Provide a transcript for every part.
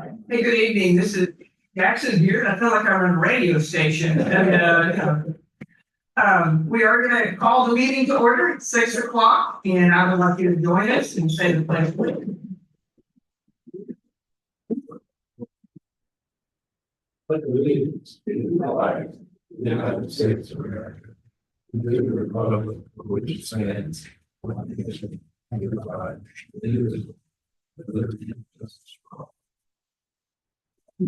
Hey, good evening. This is Jackson here, and I feel like I'm on a radio station. And we are going to call the meeting to order at 6 o'clock, and I would like you to join us and say the pledge. But allegiance to the flag of the United States of America, and to the republic for which it stands, one nation, under God, indivisible, with liberty and justice for all. I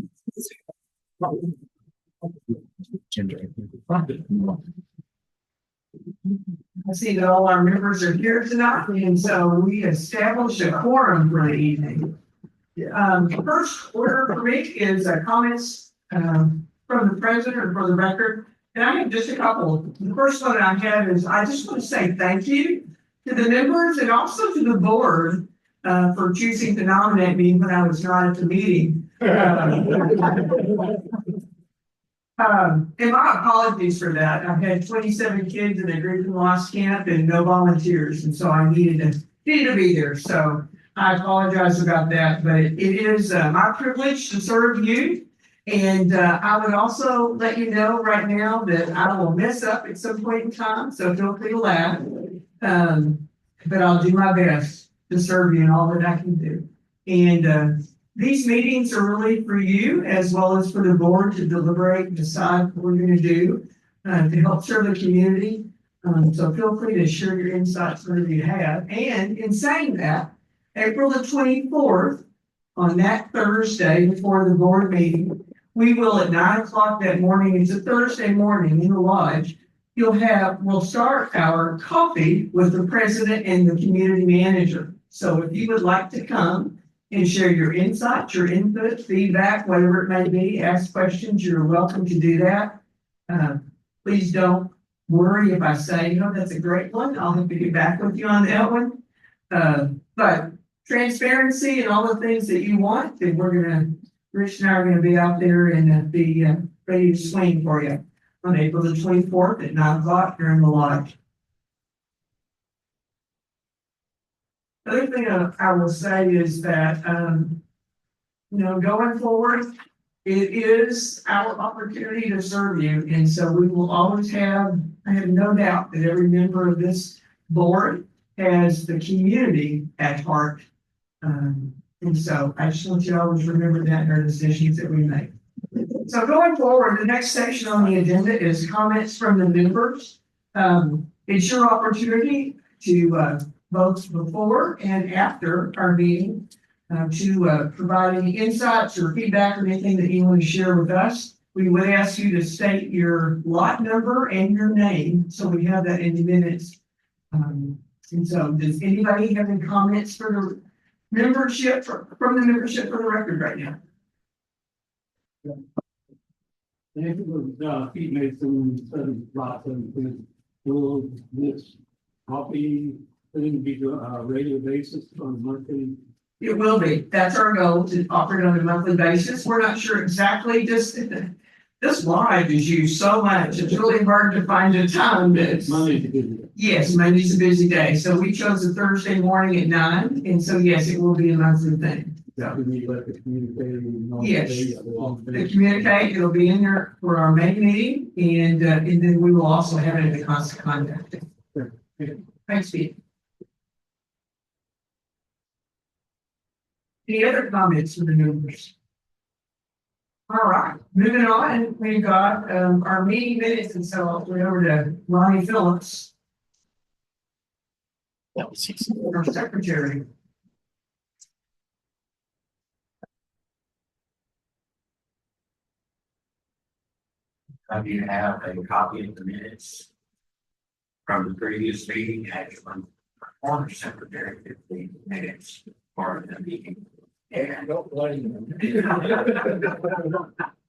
see that all our members are here tonight, and so we established a quorum for the evening. First order for me is comments from the president or for the record. And I have just a couple. The first one I have is I just want to say thank you to the members and also to the board for choosing to nominate me when I was not at the meeting. And my apologies for that. I've had 27 kids in a grief and loss camp and no volunteers, and so I needed to be there. So I apologize about that, but it is my privilege to serve you. And I would also let you know right now that I will mess up at some point in time, so feel free to laugh. But I'll do my best to serve you in all that I can do. And these meetings are really for you as well as for the board to deliberate and decide what we're going to do to help serve the community. So feel free to share your insights whatever you have. And in saying that, April the 24th, on that Thursday before the board meeting, we will at 9 o'clock that morning, it's a Thursday morning in the lodge, we'll start our coffee with the president and the community manager. So if you would like to come and share your insights, your input, feedback, whatever it may be, ask questions, you're welcome to do that. Please don't worry if I say, that's a great one. I'll have to get back with you on that one. But transparency and all the things that you want, then Rich and I are going to be out there and be ready to swing for you on April the 24th at 9 o'clock here in the lodge. The other thing I will say is that, going forward, it is our opportunity to serve you. And so we will always I have no doubt that every member of this board has the community at heart. And so I just want you to always remember that in our decisions that we make. So going forward, the next section on the agenda is comments from the members. It's your opportunity to both before and after our meeting to provide any insights or feedback or anything that you want to share with us. We would ask you to state your lot number and your name so we have that in the minutes. And so does anybody have any comments for the membership from the membership for the record right now? It was Pete Mason, lots of will this copy thing be on a regular basis on a monthly? It will be. That's our goal, to offer it on a monthly basis. We're not sure exactly. This live is used so much. It's really hard to find a time that's Monday's a busy day. Yes, Monday's a busy day. So we chose a Thursday morning at 9. And so yes, it will be a monthly thing. That would be like the communicating. Yes, the communicate, it'll be in there for our main meeting, and then we will also have it in the constant contact. Thanks, Pete. Any other comments from the members? All right, moving on, we've got our meeting minutes, and so I'll turn over to Ronnie Phillips, our secretary. You have a copy of the minutes from the previous meeting, actually, former secretary did the minutes for the meeting. And Don't blame them.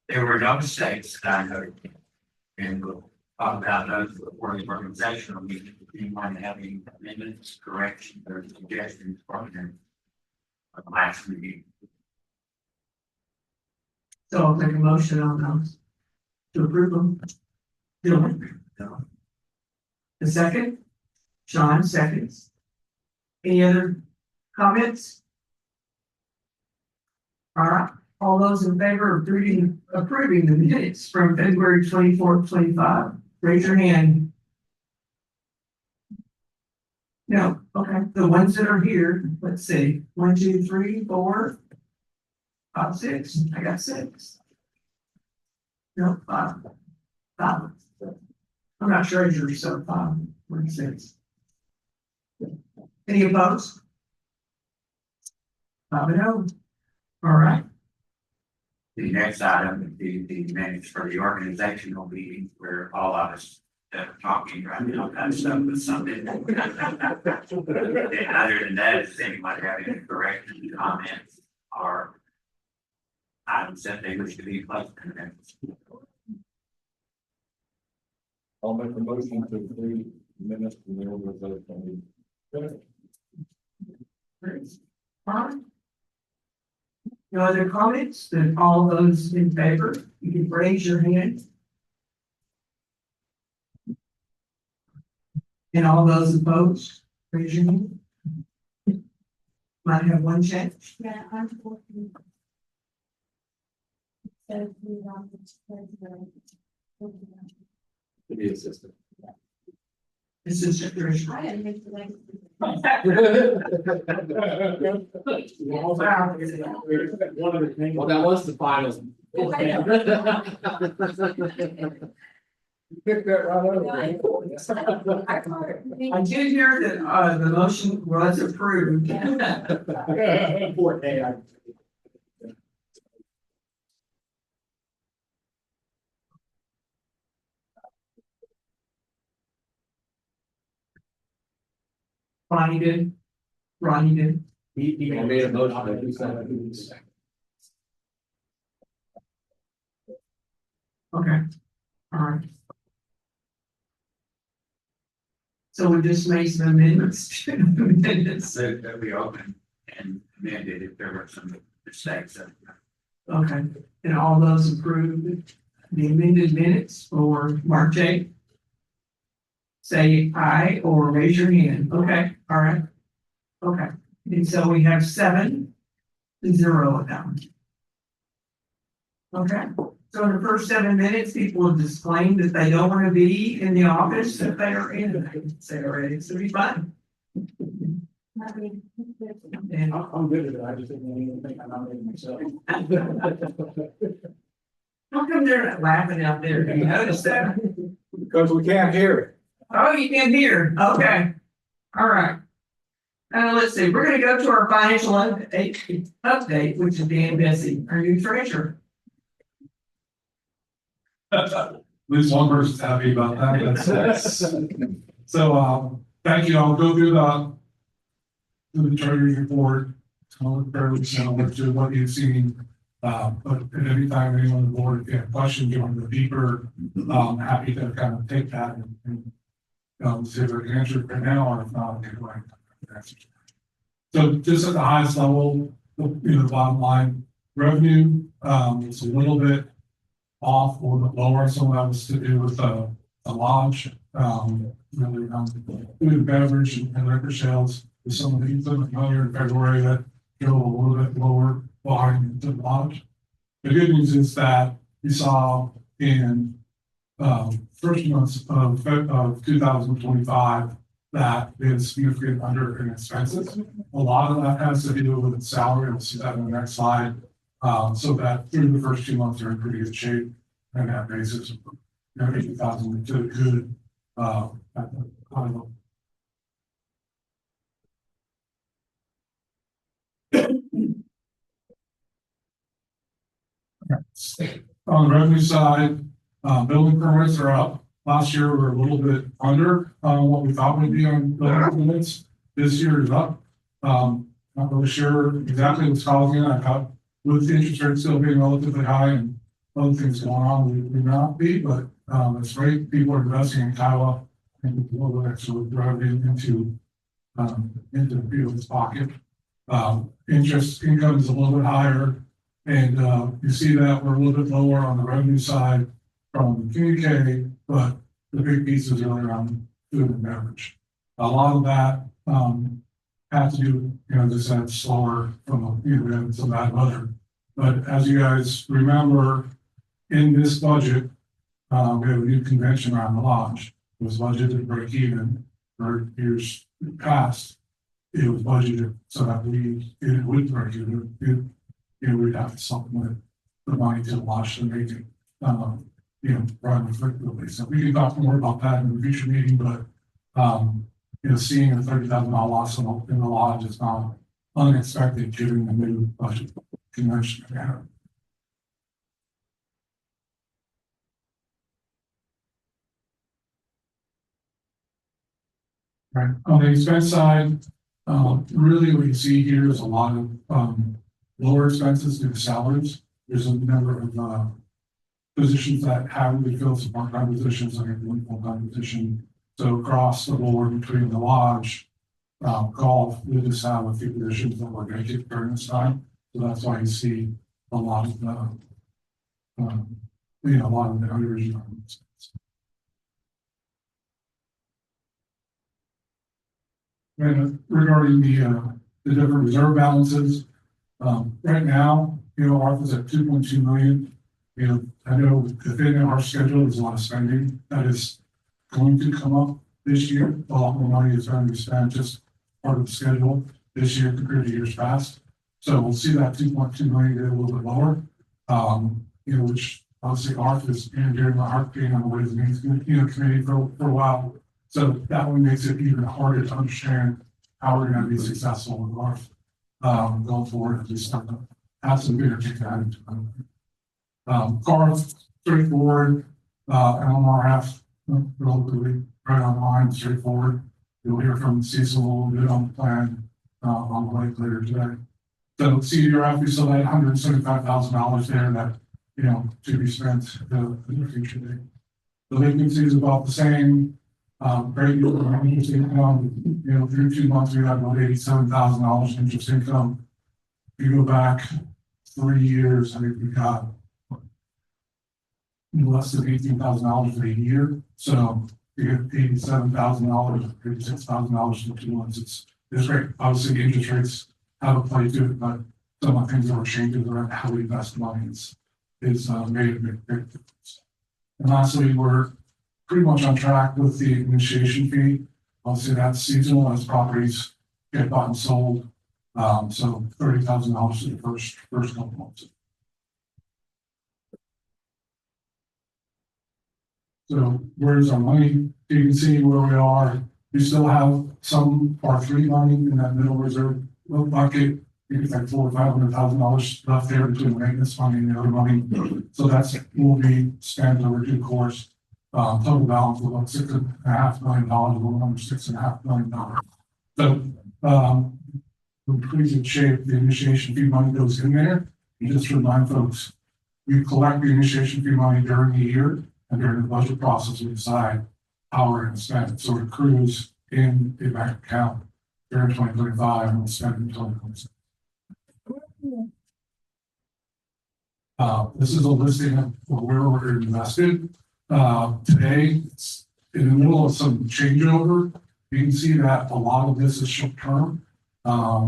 there were no mistakes that I noted. And we'll talk about those before the organizational meeting. If anyone have any amendments, corrections, or suggestions from them of the last meeting. So I'll take a motion on those to approve them. Dylan. A second? Sean, seconds. Any other comments? All right, All those in favor of approving the minutes from February 24th, 25, raise your hand. No, okay, the ones that are here, let's see, 1, 2, 3, 4, 5, 6, I got 6. No, 5. I'm not treasurer, so 5, 1, 6. Any opposed? 5 and 0. All right. The next item would be the minutes for the organizational meeting where all of us are talking right now, kind of stuff with something. And other than that, does anybody have any corrections, comments, or items that they wish to be placed in the minutes? I'll make a motion to approve minutes from the organization. Fine. No other comments? Then all those in favor, you can raise your hand. And all those opposed, raise your hand. Might have one change. Yeah, I'm working. So we want to. To be assistant. This is your treasurer. I didn't make the next. One of the things. Well, that was the final. You picked that right over. I did hear that, the motion was approved. Ronnie did. Ronnie did. He made a motion that he said. Okay. All right. So we just made some amendments to the minutes. So that we open and amended if there were some mistakes. Okay, and all those approved the amended minutes for March 8th? Say aye or raise your hand. Okay, all right. Okay, and so we have 7-0 of them. Okay, so in the first 7 minutes, people have disclaimed that they don't want to be in the office that they are in. They can say already, so be fine. And I'm good at it, I just didn't even think I'm not making myself. how come they're not laughing out there? Do you notice that? Because we can't hear it. Oh, you can hear. Okay. All right. Let's see. We're going to go to our financial update, which is Dan Bessie, our new treasurer. At least one person's happy about that. That's so, thank you. I'll go through the treasury report. It's fairly similar to what you've seen. But at any time anyone on the board, if you have questions, you want to go deeper, happy to kind of take that and see if I can answer it right now, or if not, I'll get it right. So just at the highest level, the bottom line revenue, it's a little bit off, a little bit lower. Some of that was to do with the lodge, really food and beverage and liquor sales. With some of these earlier in February that drove a little bit lower volume to the lodge. The good news is that we saw in first months of 2025 that we had significant under in expenses. A lot of that has to do with salary. We'll see that on the next slide. So that through the first 2 months are in pretty good shape on that basis. 80,000 to good at the high level. On the revenue side, building permits are up. Last year, we were a little bit under what we thought would be on building permits. This year is up. Not really sure exactly what's causing it. I thought with the interest rate still being relatively high and other things going on, we may not be, but it's great. People are investing in Kiowa and a little bit extra revenue into people's pocket. Interest income is a little bit higher. And you see that we're a little bit lower on the revenue side from communique, but the big piece is really around food and beverage. A lot of that has to do, just that slower from we had some bad weather But as you guys remember, in this budget, we have a new convention around the lodge. It was budgeted to break even for years past. It was budgeted so that it would break even. We'd have to supplement the money to lodge to make it, run effectively. So we can talk more about that in the future meeting, but, seeing a $30,000 loss in the lodge is not unexpected given the new budget convention. Right, on the expense side, really what you see here is a lot of, lower expenses due to salaries. There's a number of, positions that haven't been filled, some part-time positions, like a full-time position. So across the board between the lodge, golf, we just have a few positions that were vacant during this time. So that's why you see a lot of the, a lot of the original. And regarding the different reserve balances, right now, ours is at 2.2 million. I know within our schedule, there's a lot of spending that is going to come up this year. A lot more money is going to be spent, just part of the schedule this year compared to years past. So we'll see that 2.2 million get a little bit lower. Which obviously ARC is during the ARC being on the Ways and Means committee for a while. So that one makes it even harder to understand how we're going to be successful with ARC going forward as we start to have some bigger ticket items. Cars, straightforward, LMRF, relatively right on the line, straightforward. You'll hear from Cecil a little bit on the plan on the lake later today. So CDRF, we still had $175,000 there that, to be spent in the future day. The vacancy is about the same. Great deal of interest income, through 2 months, we had about $87,000 in interest income. If you go back 3 years, I think we got less than $18,000 for a year. So you get $87,000, $36,000 in 2 months. It's great. Obviously, the interest rates have a play to it, but some of the things that were changing around how we invest money is made a big difference. And lastly, we're pretty much on track with the initiation fee. Obviously, that's seasonal as properties get bought and sold. So $30,000 in the first couple months. So where's our money? You can see where we are. We still have some Part 3 money in that middle reserve bucket. It's like $400,000 or $500,000 left there between the maintenance money and the other money. So that's will be spent over due course. Total balance of about $6.5 million, a little under $6.5 million. So we're pretty good shape. The initiation fee money goes in there. And just to remind folks, we collect the initiation fee money during the year, and during the budget process, we decide how we're going to spend it. So it accrues in a bank account during 2025 and we'll spend it in 2026. This is a listing of where we're invested. Today, it's in the middle of some changeover. You can see that a lot of this is short term.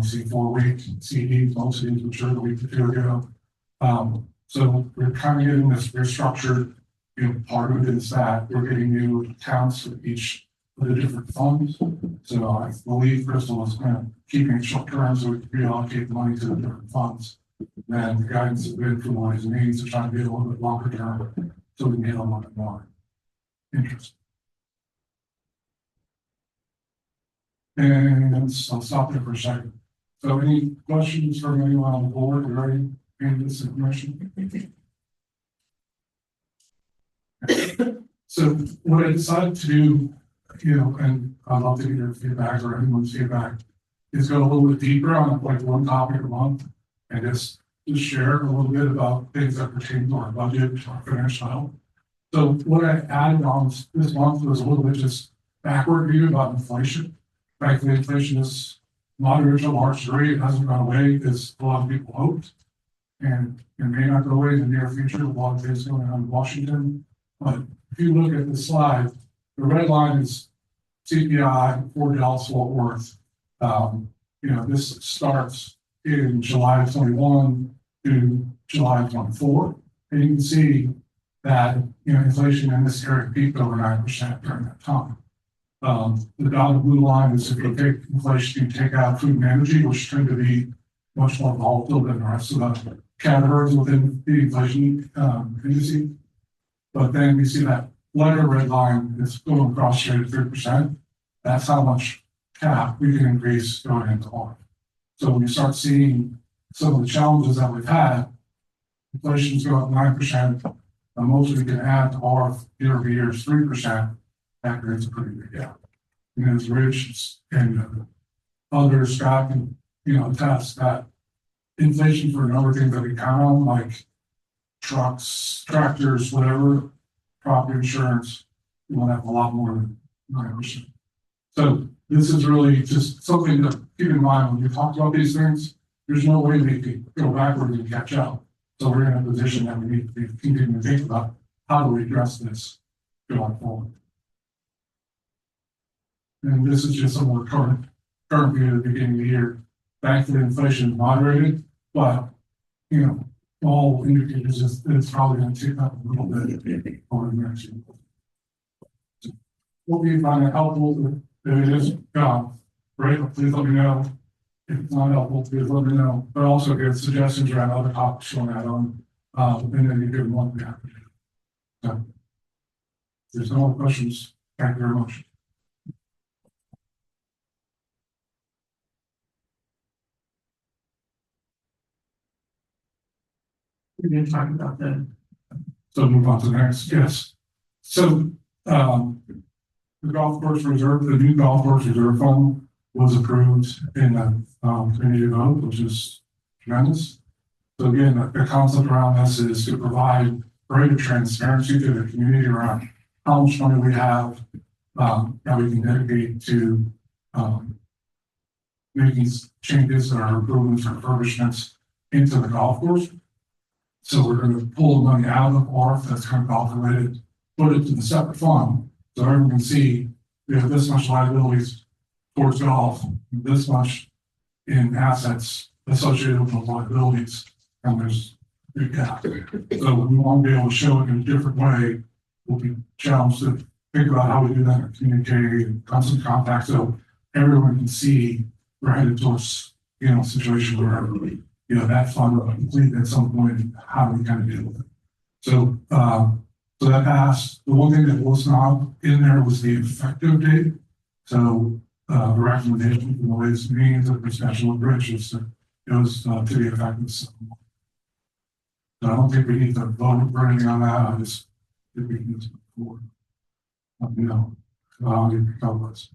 See 4-week CDs, most of these matured a week or two ago. So we're kind of getting this restructured. Part of it is that we're getting new accounts for each of the different funds. So I believe Crystal is kind of keeping it short term so we can reallocate the money to the different funds. And the guidance has been from Ways and Means to try to be a little bit longer term so we can get a little bit more interest. And I'll stop there for a second. So any questions from anyone on the board regarding any of this information? So what I decided to do, and I'd love to get your feedback or anyone's feedback, is go a little bit deeper on like one topic a month and just share a little bit about things that pertain to our budget, to our financial health. So what I added on this month was a little bit just backward view about inflation. Frankly, inflation is moderate to large degree. It hasn't gone away as a lot of people hoped. And it may not go away in the near future. A lot of things going on in Washington. But if you look at the slide, the red line is CPI for Dallas-Fort Worth. This starts in July of 21 to July 24, and you can see that, inflation in this area peaked over 9% during that time. The dotted blue line is if you take inflation, you take out food and energy, which tend to be much more volatile than the rest of the categories within the inflation indices. But then we see that lighter red line is going across straight at 3%. That's how much cap we can increase going into R. So when you start seeing some of the challenges that we've had, inflation's go up 9%, the most we can add to R year over year is 3%. That creates a pretty big gap. And as Rich and others, Scott can, attest that inflation for a number of things that we count on, like trucks, tractors, whatever, property insurance, we will have a lot more than 9%. So this is really just something to keep in mind when you talk about these things. There's no way we could go backward and catch up. So we're in a position that we need to be continuing to think about how do we address this going forward. And this is just some more current view at the beginning of the year. Thankfully, inflation is moderated, but all indicators is it's probably going to tick up a little bit over the next year. What we find it helpful, if it is great, please let me know. If it's not helpful, please let me know. But also give suggestions around other topics on that and then you give them one back. So, if there's no more questions. Thank you very much. We're going to talk about that. So move on to the next, yes. So, the golf course reserve, the new golf course reserve fund was approved in the committee vote, which is tremendous. So again, the concept around this is to provide greater transparency to the community around how much money we have that we can dedicate to making changes or improvements or refurbishments into the golf course. So we're going to pull the money out of ARF that's kind of golf related, put it to the separate fund, so everyone can see we have this much liabilities towards golf, this much in assets associated with the liabilities, and there's a big gap. So we want to be able to show it in a different way. We'll be challenged to think about how we do that in communicating and constant contact, so everyone can see we're headed towards a situation where that fund will complete at some point. How do we kind of deal with it? So so that passed. The one thing that was not in there was the effective date. So the recommendation from the latest meetings of the special bridge is that it was to be effective. So I don't think we need to vote or anything on that. I just think we need to move forward. I'll give you comments.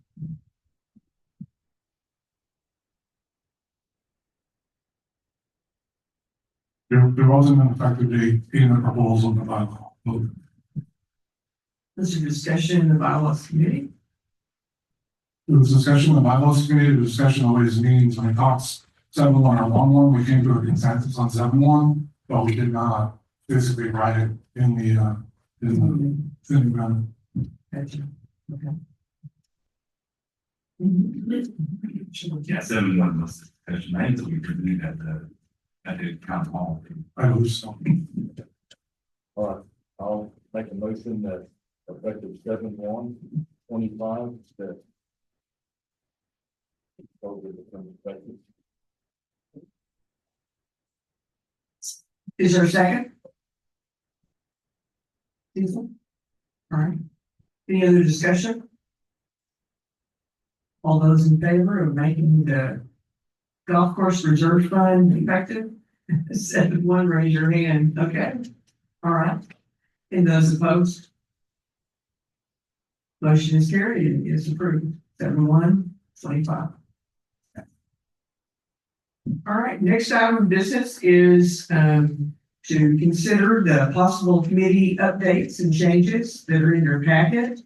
There wasn't an effective date in the proposal in the bylaw. This is a discussion in the bylaws committee. There was discussion in the bylaws committee, the discussion always means when it talks 7-1 or 1-1, we came to a consensus on 7-1, but we did not physically write it in the amendment. Gotcha. Okay. Yeah, 7-1 was the discussion. I think we could do that at the town hall. I believe so. All right, I'll make a motion that effective 7/1/25 that. Becomes effective. Is there a second? Cecil? All right. Any other discussion? All those in favor of making the golf course reserve fund effective? 7-1, raise your hand. Okay. All right. And those opposed? Motion is carried and is approved. 7-1/25. All right, next item of business is to consider the possible committee updates and changes that are in your packet.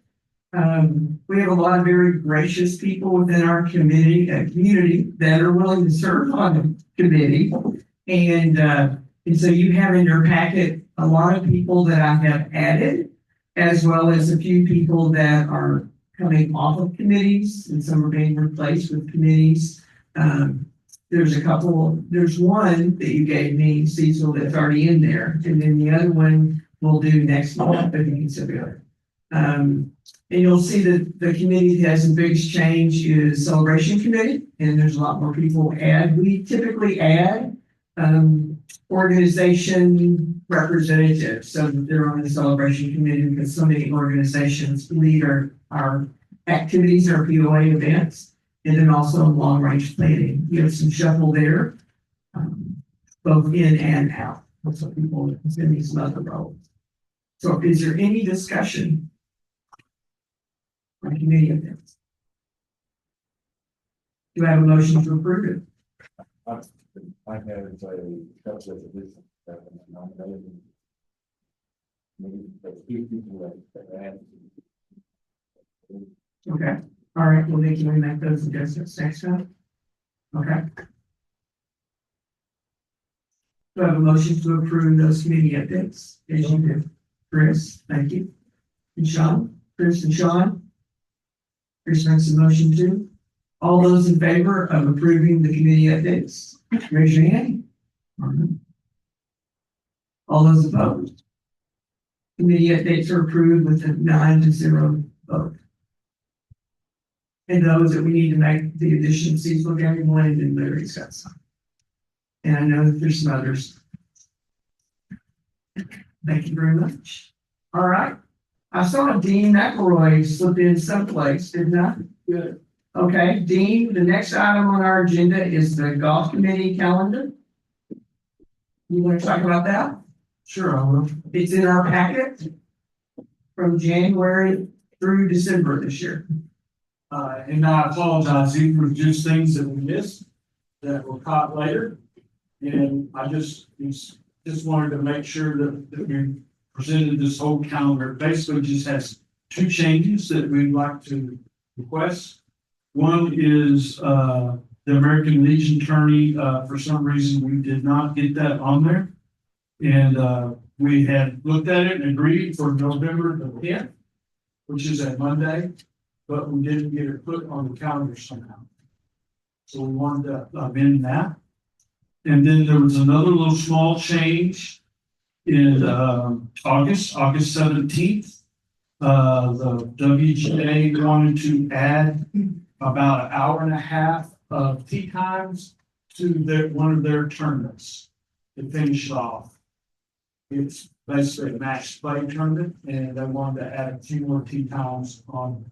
We have a lot of very gracious people within our community that are willing to serve on the committee. And so you have in your packet a lot of people that I have added, as well as a few people that are coming off of committees, and some are being replaced with committees there's a couple, there's one that you gave me, Cecil, that's already in there, and then the other one we'll do next month, if you consider it. And you'll see that the committee that has the biggest change is celebration committee, and there's a lot more people add. We typically add organization representatives, so that they're on the celebration committee because so many organizations lead our activities, our POA events, and then also long range planning. You have some shuffle there, both in and out. So people in these other roles. So is there any discussion on committee events? Do I have a motion to approve it? I have a couple of this, nominating. Maybe a few people that add. Okay, all right, well, they can make those adjustments next time. Okay. Do I have a motion to approve those committee updates? As you did. Chris, thank you. And Sean, Chris and Sean? Chris makes a motion too. All those in favor of approving the committee updates, raise your hand. All those opposed? Committee updates are approved with a 9-0 vote. And those that we need to make the additions, Cecil County wanted and Larry's got some. And I know that there's some others. Thank you very much. All right. I saw Dean McElroy slip in someplace, didn't I? Good. Okay, Dean, the next item on our agenda is the golf committee calendar. You want to talk about that? Sure, I will. It's in our packet from January through December this year. And I apologize, these were just things that we missed that were caught later. And I just wanted to make sure that we presented this whole calendar. Basically just has two changes that we'd like to request. One is, the American Legion tourney, for some reason, we did not get that on there. And, we had looked at it and agreed for November the 10th, which is a Monday, but we didn't get it put on the calendar somehow. So we wanted to amend that. And then there was another little small change in August 17th. The WGA wanted to add about an hour and a half of tee times to one of their tournaments to finish it off. It's basically a match play tournament, and they wanted to add a few more tee times on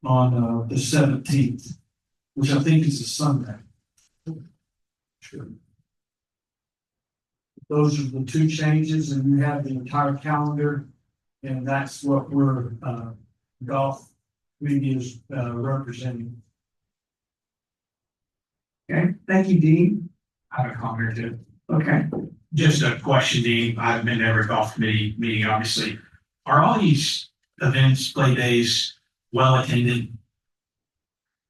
the 17th, which I think is a Sunday. Sure. Those are the two changes, and you have the entire calendar, and that's what we're golf committee is representing. Okay, thank you, Dean. I have a comment or two. Okay, Just a question, Dean. I've been to every golf committee meeting, obviously. Are all these events, play days, well attended?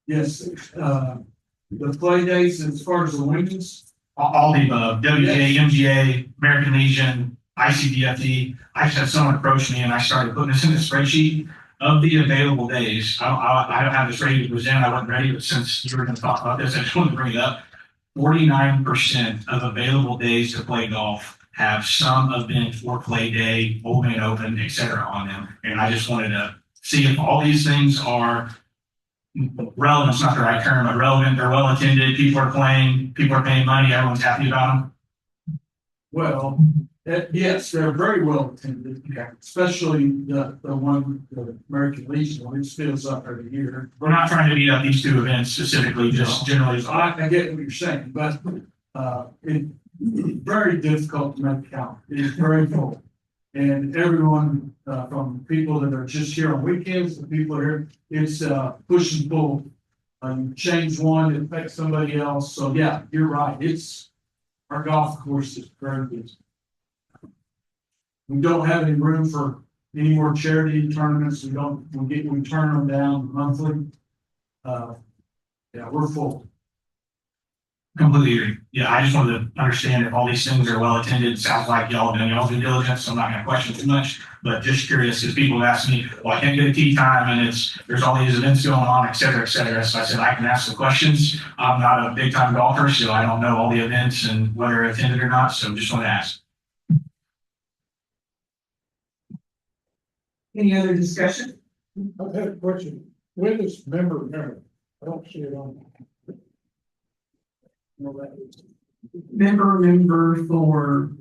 Yes, the play dates as far as the women's, All the above, WGA, MGA, American Legion, ICDFD. I just had someone approach me and I started putting this in the spreadsheet of the available days. I don't have this ready to present. I wasn't ready, but since you were going to talk about this, I just wanted to bring it up. 49% of available days to play golf have some event or play day, open, et cetera, on them. And I just wanted to see if all these things are relevant. It's not the right term, but relevant. They're well attended. People are playing. People are paying money. Everyone's happy about them. well, yes, they're very well attended, especially the one, the American Legion, which fills up every year. We're not trying to beat up these two events specifically, just generally. I get what you're saying, but it's very difficult to make count. It is very full. And everyone, from people that are just here on weekends, to people here, it's push and pull. Change one, it affects somebody else. So yeah, you're right. Our golf course is very busy. We don't have any room for any more charity tournaments. We turn them down monthly. Yeah, we're full. Completely agree. Yeah, I just wanted to understand if all these things are well attended. Sounds like y'all done y'all's due diligence, so I'm not gonna question too much. But just curious, because people have asked me, well, I can't get a tea time and there's all these events going on, et cetera, et cetera. So I said, I can ask the questions. I'm not a big time golfer, so I don't know all the events and whether attended or not. So just want to ask. Any other discussion? I've had a question. When is member? I don't see it on. No, that is. Member for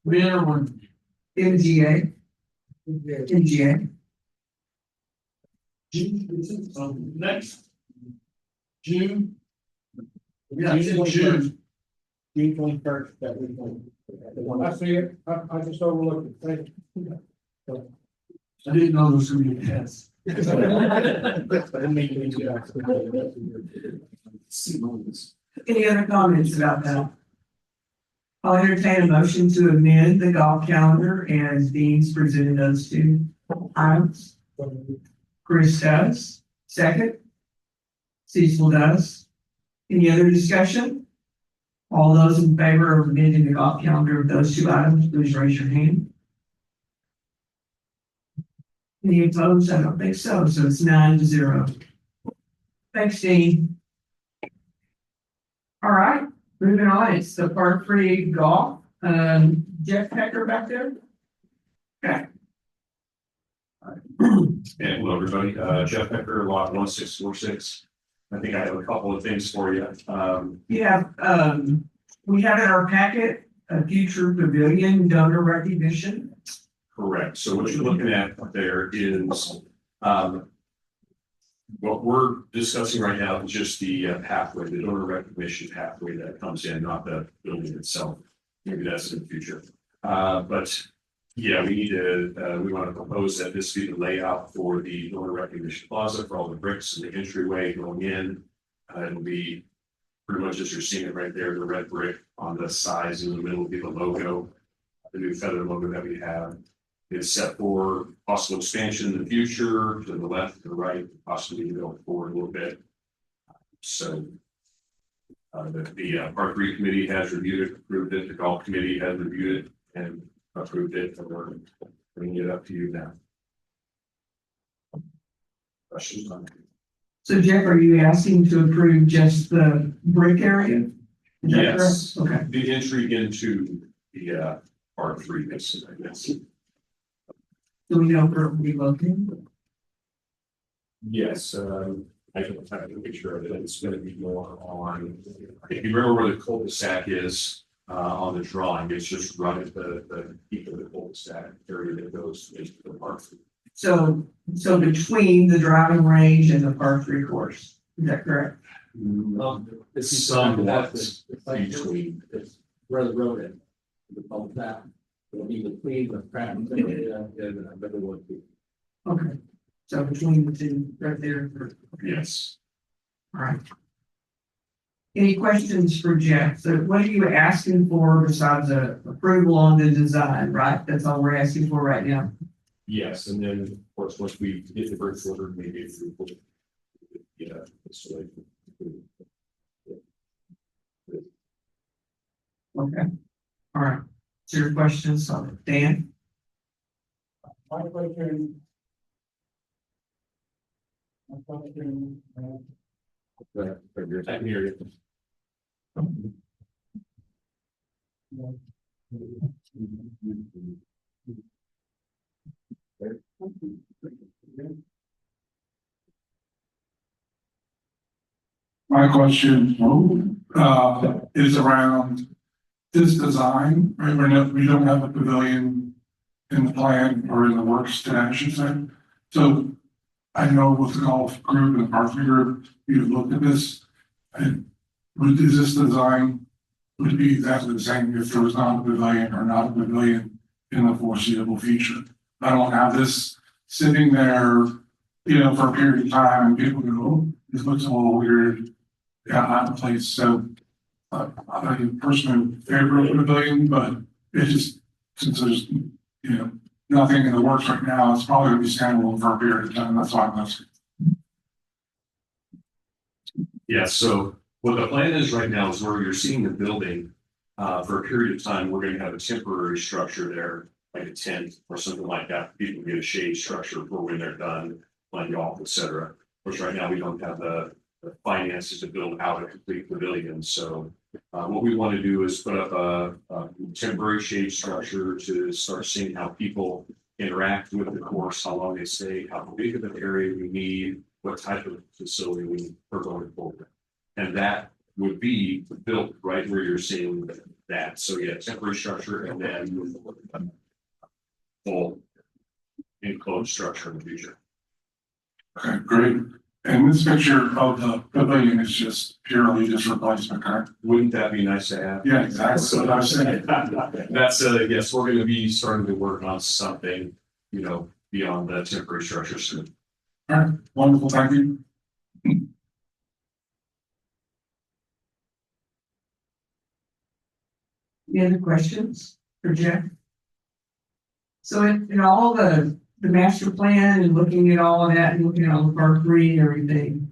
MGA. MGA. Next. June. Yeah, it's in June. June 21st, that week. I see it. I just overlooked it. Thank you. I didn't know this was gonna be a test. Any other comments about that? I'll entertain a motion to amend the golf calendar as Dean's presented those two items. Chris does, second. Cecil does. Any other discussion? All those in favor of amending the golf calendar of those two items, please raise your hand. Any opposed? I don't think so. So it's 9-0. Thanks, Dean. All right, moving on. It's the par 3 golf. Jeff Pecker back there. Okay. And hello, everybody. Jeff Becker, lot 1646. I think I have a couple of things for you. Yeah, we have in our packet a future pavilion donor recognition. Correct. So what you're looking at there is, what we're discussing right now is just the pathway, the donor recognition pathway that comes in, not the building itself. Maybe that's in the future. But yeah, we need to, we want to propose that this be the layout for the donor recognition plaza for all the bricks and the entryway going in. It'll be pretty much as you're seeing it right there, the red brick on the sides in the middle will be the logo, the new feather logo that we have. It's set for possible expansion in the future, to the left, to the right, possibly go forward a little bit. So the Park 3 committee has reviewed it, approved it, the golf committee has reviewed it and approved it, and we're bringing it up to you now. Questions on it? So Jeff, are you asking to approve just the brick area? Is that Yes. correct? Okay. The entry into the Park 3 basically, yes. Do we know where it will be located? Yes, I can have a picture of it. It's going to be more on, if you remember where the cul-de-sac is on the drawing, it's just right at the peak of the cul-de-sac area that goes into the park. So between the driving range and the par 3 course, is that correct? It's somewhat It's like between. it's where the road is. The public that. It'll be between the traffic area and I better would be. Okay. So between the two, right there. Yes. All right. Any questions for Jeff? So what are you asking for besides a approval on the design, right? That's all we're asking for right now. Yes, and then of course, once we get the bird order, maybe if we. Yeah. Installation. Okay. All right. So your questions, so Dan? My question. My question. I can hear you. My question, is around this design, right? We don't have a pavilion in the plan or in the works today, I should say. So I know with the golf group and the park group, you've looked at this. And is this design, would it be exactly the same if there was not a pavilion or not a pavilion in the foreseeable future? I don't have this sitting there, for a period of time and people go, oh, this looks a little weird. Yeah, out of place. So I'm personally in favor of a pavilion, but it's just, since there's, nothing in the works right now, it's probably gonna be standalone for a period of time. That's why I'm asking. Yeah, so What the plan is right now is where you're seeing the building, for a period of time, we're gonna have a temporary structure there, like a tent or something like that. People get a shade structure for when they're done, like golf, et cetera. Of course, right now, we don't have the finances to build out a complete pavilion, so. What we want to do is put up a temporary shade structure to start seeing how people interact with the course, how long they stay, how big of an area we need, what type of facility we need for going forward. And that would be built right where you're seeing that. So yeah, temporary structure and then full enclosed structure in the future. Okay, great. And this picture of the pavilion is just purely just replacement, correct? Wouldn't that be nice to have? Yeah, exactly. So what I was saying. That's yes, we're gonna be starting to work on something, you know, beyond the temporary structure soon. All right, wonderful, thank you. Any other questions for Jeff? So in all the master plan and looking at all of that and looking at all the part three and everything.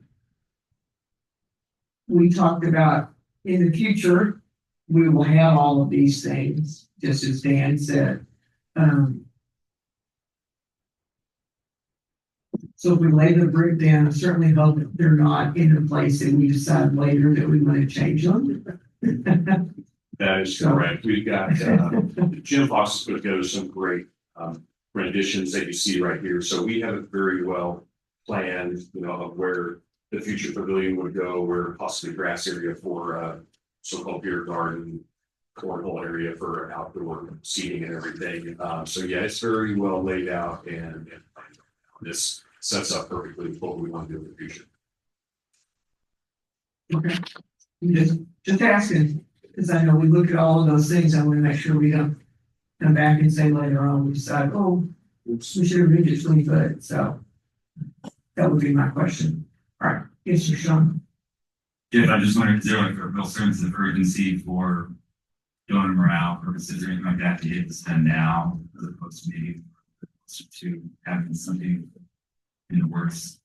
We talked about in the future, we will have all of these things, just as Dan said. So if we lay the brick down, I certainly hope that they're not in a place that we decide later that we want to change them. That is correct. We've got, Jim Fox has put together some great, renditions that you see right here. So we have it very well planned, you know, of where the future pavilion would go, where possibly grass area for, so-called beer garden, cornhole area for outdoor seating and everything. So yeah, it's very well laid out and this sets up perfectly what we want to do in the future. Okay. Just asking, because I know we look at all of those things, I want to make sure we don't come back and say later on, we decide, oh, we should have reached 20 foot, so that would be my question. All right, yes, Sean. Jeff, I just wondered, is there like a real sense of urgency for doing morale purposes or anything like that to get this done now, as opposed to maybe to having something in the works?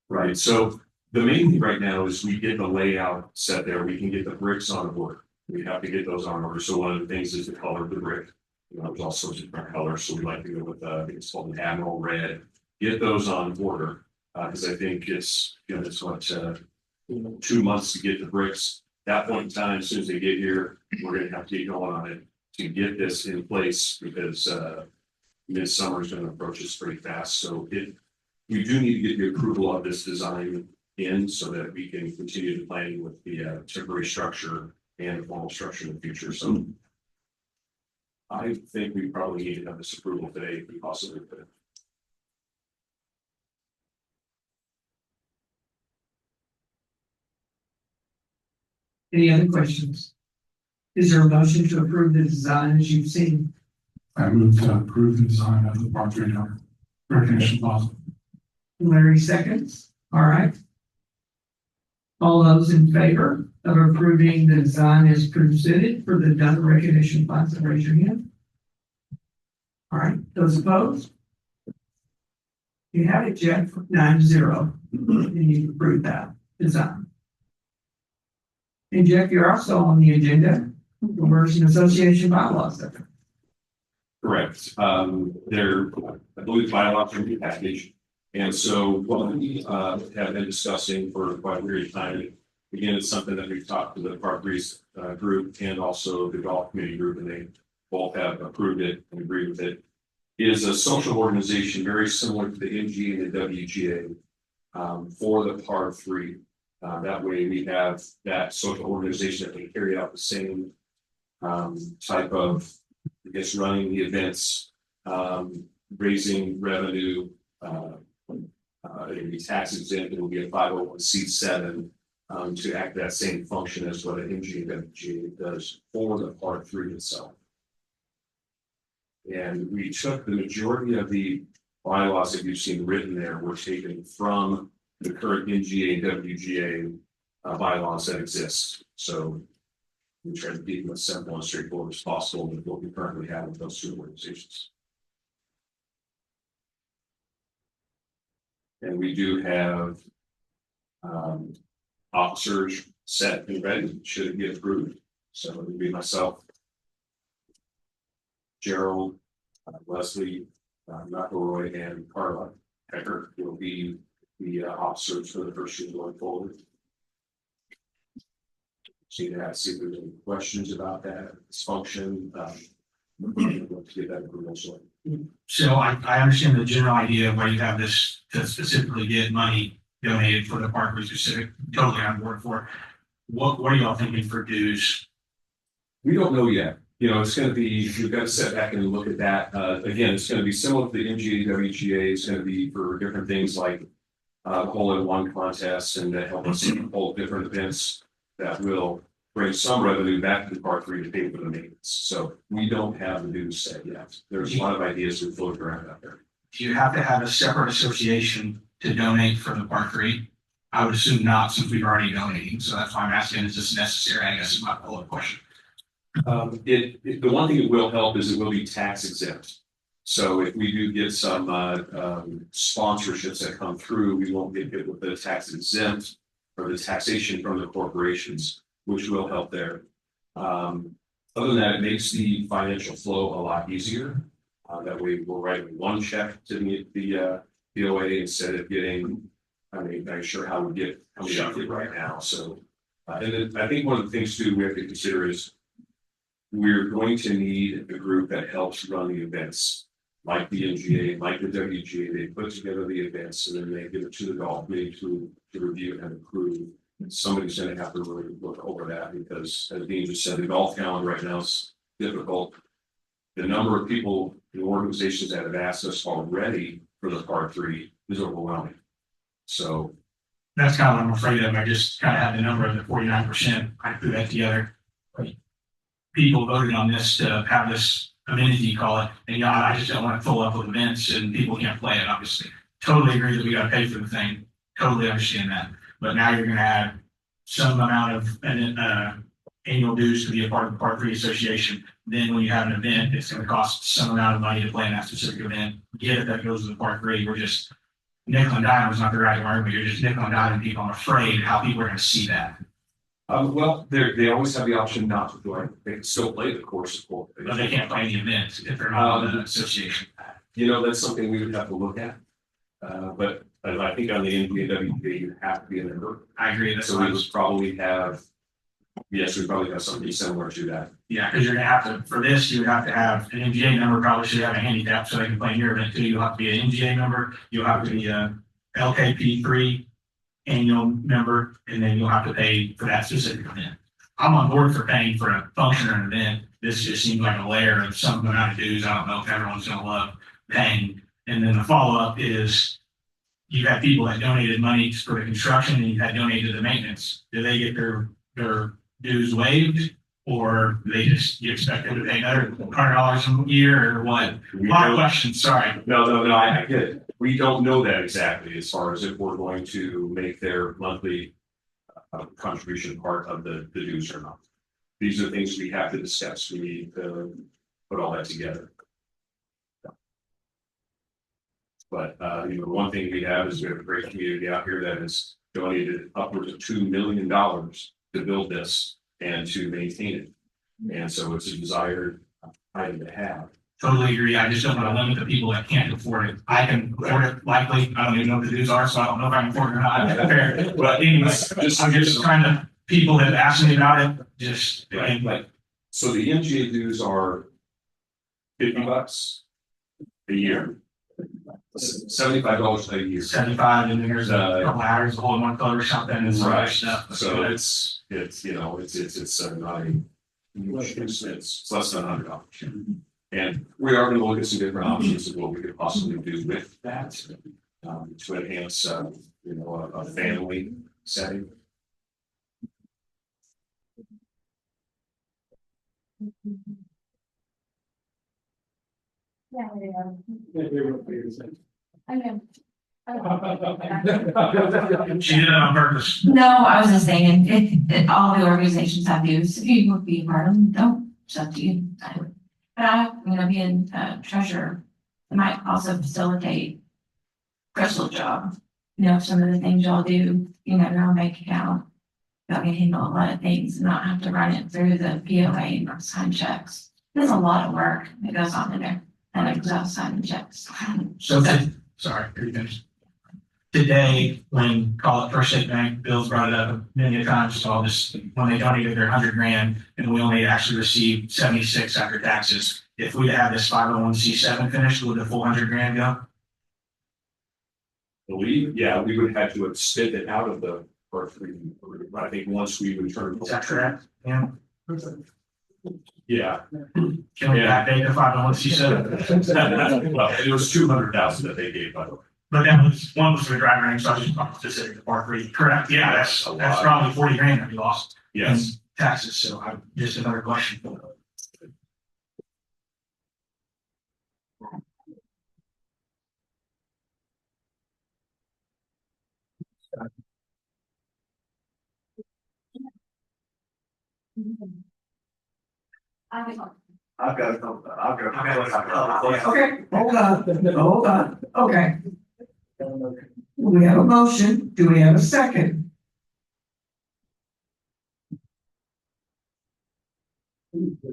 Right, so the main thing right now is we get the layout set there, we can get the bricks on board. We have to get those on order, so one of the things is the color of the brick. You know, there's all sorts of different colors, so we like to go with, I think it's called an Admiral Red. Get those on order, because I think it's, you know, it's what, 2 months to get the bricks. That point in time, as soon as they get here, we're gonna have to get going on it to get this in place, because, midsummer is gonna approach us pretty fast, so we do need to get the approval of this design in so that we can continue the planning with the temporary structure and the formal structure in the future, so. I think we probably need to have this approval today if we possibly could. Any other questions? Is there a motion to approve the design as you've seen? I move to approve the design of the Part 3 recognition plaza. Larry seconds, all right. All those in favor of approving the design as presented for the Dunn Recognition Plaza, raise your hand. All right, those opposed? You have it, Jeff, 9-0, and you approved that design. And Jeff, you're also on the agenda, Conversion Association bylaws. Correct. There, I believe bylaws are in package. And so what we have been discussing for quite a period of time, again, it's something that we've talked to the Park Breeze group and also the golf committee group, and they both have approved it and agreed with it, is a social organization very similar to the MGA and the WGA for the Par 3. That way we have that social organization that can carry out the same type of, I guess, running the events, raising revenue, it'll be tax exempt, it will be a 501c7 to act that same function as what an MGA and WGA does for the Par 3 itself. And we took the majority of the bylaws that you've seen written there were taken from the current NGA and WGA bylaws that exist. So we try to keep them as simple and straightforward as possible with what we currently have with those two organizations. And we do have officers set and ready, should it get approved. So it would be myself, Gerald, Leslie, McElroy, and Carla Hecker will be the officers for the first year going forward. So you have to see if there's any questions about that, its function, to get that information. So I understand the general idea of why you have this to specifically get money donated for the park, which is totally on board for. What are y'all thinking for dues? We don't know yet. You know, it's gonna be, we've got to sit back and look at that. Again, it's gonna be similar to the MGA, WGA. It's gonna be for different things like hole-in-one contests and to help us hold different events that will bring some revenue back to the Park 3 to pay for the maintenance. So we don't have the dues set yet. There's a lot of ideas that float around out there. Do you have to have a separate association to donate for the park 3? I would assume not, since we've already donating, so that's why I'm asking, is this necessary? I guess is my follow-up question. The one thing it will help is it will be tax exempt. So if we do get some sponsorships that come through, we won't get hit with the tax exempt or the taxation from the corporations, which will help there. Other than that, it makes the financial flow a lot easier. That way we'll write one check to the POA instead of getting, I mean, I'm sure how we get right now. So, and then I think one of the things too we have to consider is we're going to need a group that helps run the events, like the MGA, like the WGA. They put together the events and then they give it to the golf committee to review and approve. And somebody's going to have to really look over that because, as Dean just said, the golf calendar right now is difficult. The number of people and organizations that have asked us already for the Part 3 is overwhelming. So That's kind of what I'm afraid of. I just kind of had the number of the 49%. I threw that together. People voted on this to have this amenity, call it, and I just don't want to fill up with events and people can't play it, obviously. Totally agree that we got to pay for the thing. Totally understand that. But now you're going to add some amount of annual dues to be a part of the Part 3 association. Then when you have an event, it's going to cost some amount of money to play in that specific event. Get it, that goes to the Part 3. We're just nickel and dime is not the right word, but you're just nickel and diming people. I'm afraid how people are going to see that. Well, they always have the option not to play. They can still play the course support. But they can't play the event if they're not on the association. You know, that's something we would have to look at. But I think on the NPAWP, you have to be a member. I agree. That's So what I we was. would probably have, yes, we probably have something similar to that. Yeah, because you're gonna have to, for this, you would have to have an MGA member, probably should have a handicap so they can play in your event too. You'll have to be an MGA member, you'll have to be a LKP3 annual member, and then you'll have to pay for that specific event. I'm on board for paying for a function or an event. This just seems like a layer of some amount of dues. I don't know if everyone's gonna love paying. And then the follow-up is you have people that donated money for the construction and you had donated the maintenance. Do they get their dues waived? Or do they just, you expect them to pay another $100 a year or what? A lot of questions, sorry. No, I get it. We don't know that exactly as far as if we're going to make their monthly contribution part of the dues or not. These are things we have to discuss. We need to put all that together. But you know, one thing we have is we have a great community out here that has donated upwards of $2 million to build this and to maintain it. And so it's a desired item to have. Totally agree. I just don't want to limit the people that can't afford it. I can afford it likely. I don't even know what the dues are, so I don't know if I can afford it or not. But anyways, I'm just trying to, people have asked me about it, just. Right. So the MGA dues are $50 a year. $75 a year. 75, and then there's a couple hours, a hole in one color or something, and some other Right. stuff. So it's you know it's not a huge expense. It's less than $100. And we are going to look at some different options of what we could possibly do with that to enhance you know a family setting. Yeah, I know. She did it on purpose. No, I was just saying, all the organizations have dues, if you would be a part of them, don't, it's up to you. But I'm gonna be in treasurer, it might also facilitate Crystal's job. You know, some of the things y'all do, you have your own bank account, got me to handle a lot of things and not have to run it through the POA and sign checks. There's a lot of work that goes on in there, and it goes out signing checks. So, sorry, are you finished? Today, when call it First State Bank, Bill's brought it up many a times, so I'll just, when they donated their 100 grand and we only actually received 76 after taxes. If we had this 501c7 finished, would the full 100 grand go? Yeah, we would have to extend it out of the part three. I think once we return. Is that correct? Yeah. Yeah. Can we backdate the 501c7? Well, it was 200,000 that they gave, by the way. But that was, one was for the driver name, so I was just talking specific to part three. Correct, yeah, that's probably 40 grand that we lost. Yes. in Taxes, so I, just another question. I will. I've got a couple, Okay, hold on, okay. We have a motion, do we have a second?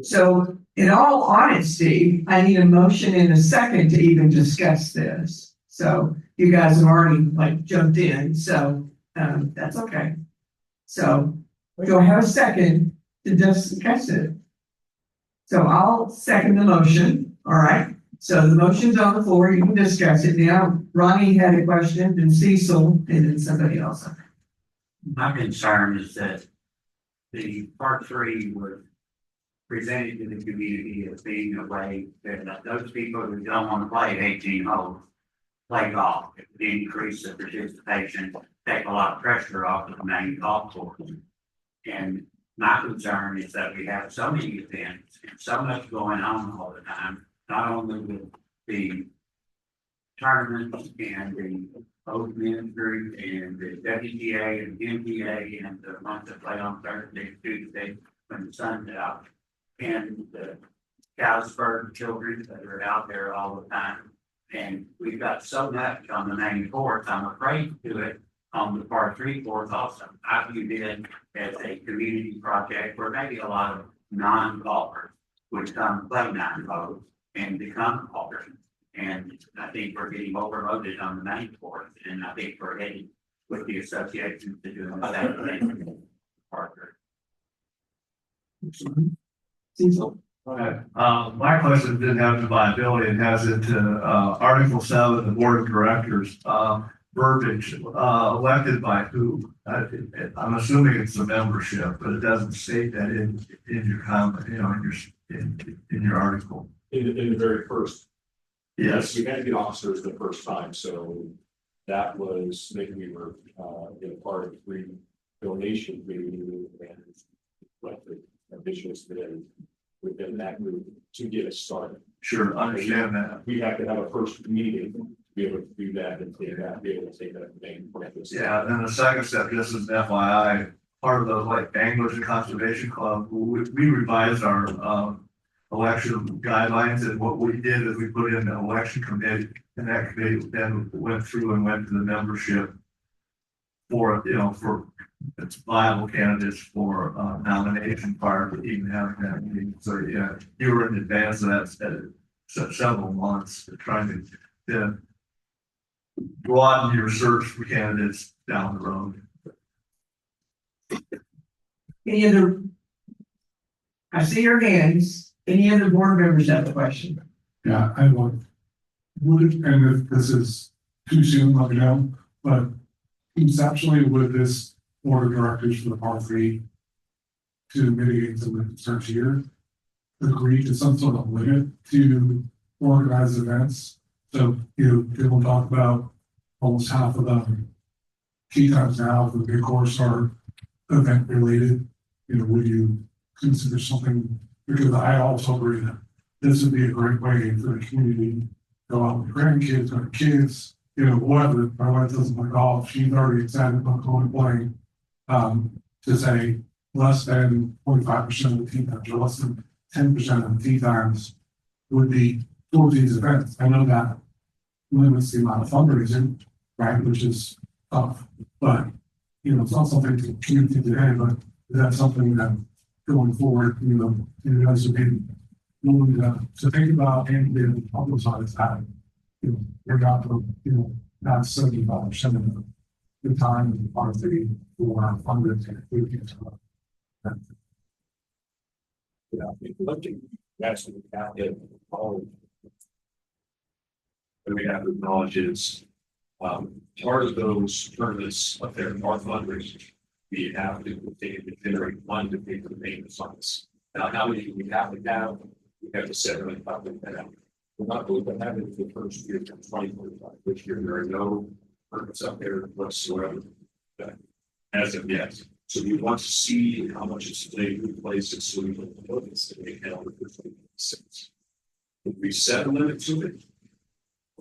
So, in all honesty, I need a motion and a second to even discuss this. So, you guys have already like jumped in, so, that's okay. So, do I have a second to discuss it? So I'll second the motion, all right? So the motion's on the floor, you can discuss it now. Ronnie had a question, then Cecil, and then somebody else. My concern is that the part three was presented to the community as being a way that those people who don't want to play 18 holes play golf. It would increase the participation, take a lot of pressure off of the main golf course. And my concern is that we have so many events and so much going on all the time, not only with the tournaments and the old men's group and the WTA and MTA and the ones that play on Thursday, Tuesday, when the sun's out. And the Galsburg children that are out there all the time. And we've got so much on the main course, I'm afraid to do it on the part three course also. I viewed it as a community project where maybe a lot of non-golfers would come play 9 holes and become golfers. And I think we're getting overloaded on the main course, and I think we're heading with the association to do the same thing. Parker. Cecil? my question didn't have the viability, it has it to, Article 7, the Board of Directors, verbiage, elected by who? I'm assuming it's the membership, but it doesn't state that in your comment, in your article. In the very first. Yes. We had to get officers the first time, so that was, maybe we were, part of the free donation meeting and like the officials within that group to get us started. Sure, understand that. We have to have a first meeting to be able to do that and take that, be able to take that thing. Yeah, and then the second step, just as an FYI, part of those like Anglers and Conservation Club, we revised our election guidelines, and what we did is we put in an election committee, and that committee then went through and went to the membership for, for its viable candidates for nomination prior to even having that meeting. So yeah, you were in advance of that several months trying to broaden your search for candidates down the road. Any other? I see your hands. Any other board members have a question? Yeah, I would, and if this is too soon, let me know, but conceptually, would this board of directors for the part three to mitigate some of the concerns here agree to some sort of limit to organize events? So, people talk about almost half of them key times now for the big course are event related. Would you consider something? Because I also agree that this would be a great way for the community to go out with grandkids or kids, whatever. My wife doesn't play golf. She's already excited about going playing. To say less than 45% of the tee times or less than 10% of the tee times would be towards these events. I know that limits the amount of fundraising, right, which is tough, but it's not something to communicate today, but is that something that going forward, you guys would be willing to think about and then publicize that? We're not, not 75% of the time and quantity for our funders and activities. Yeah, looking, that's what we have to, all. And we have to acknowledge is, part of those tournaments up there are fundraisers. We have to continue to generate money to pay for the maintenance on this. Now, how many we have to have, we have to set really public that out. We're not going to have it for the first year of 2025, which year there are no permits up there whatsoever. As of yet. So we want to see how much it's laid in place and so we can look at it and handle it for 2026. If we set a limit to it,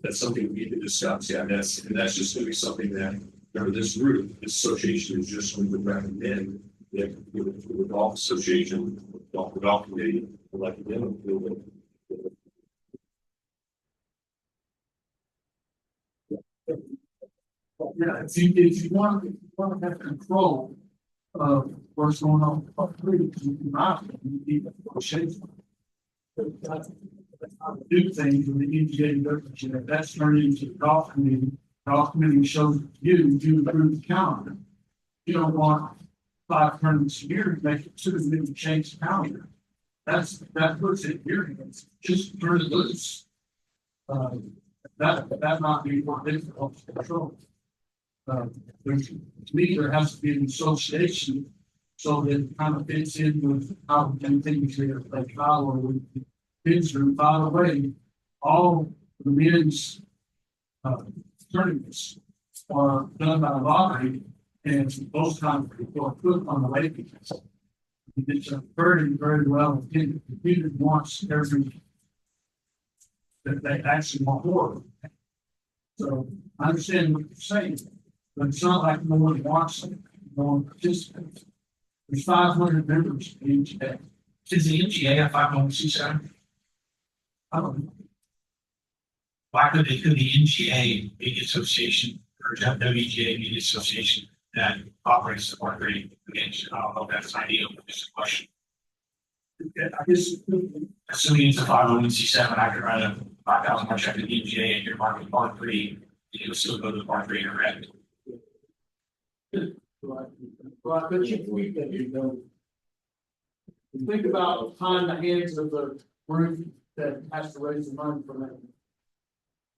that's something we need to discuss. Yeah, that's just going to be something that, remember, this group, this association is just going to recommend that the golf association, the golf committee, elected them to do it. Yeah, if you want to have control of what's going on, you need to shape. That's how to do things with the EPA doesn't. That's turned into the golf committee. Golf committee shows you approve the calendar. You don't want 5 tournaments a year to make it too many to change the calendar. That puts it here. It's just turn it loose. That might be more difficult to control. To me, there has to be an association so that it kind of fits in with how we do things here, like how we kids are, by the way, all the men's tournaments are done by lottery, and most times people are put on the lake. It's a very well. The computer wants every that they actually want more. So I understand what you're saying, but it's not like no one wants it, no one participates. There's 500 members in each day. Is the MGA a 501c7? I don't know. Why could the NGA be the association or WGA be the association that operates the park rating against? I don't know if that's ideal, but just a question. I guess Assuming it's a 501c7, I could write a $5,000 check to the NGA and your market part 3, it would still go to the part 3 direct. Well, but you know, think about tying the hands of the group that has to raise the money for that.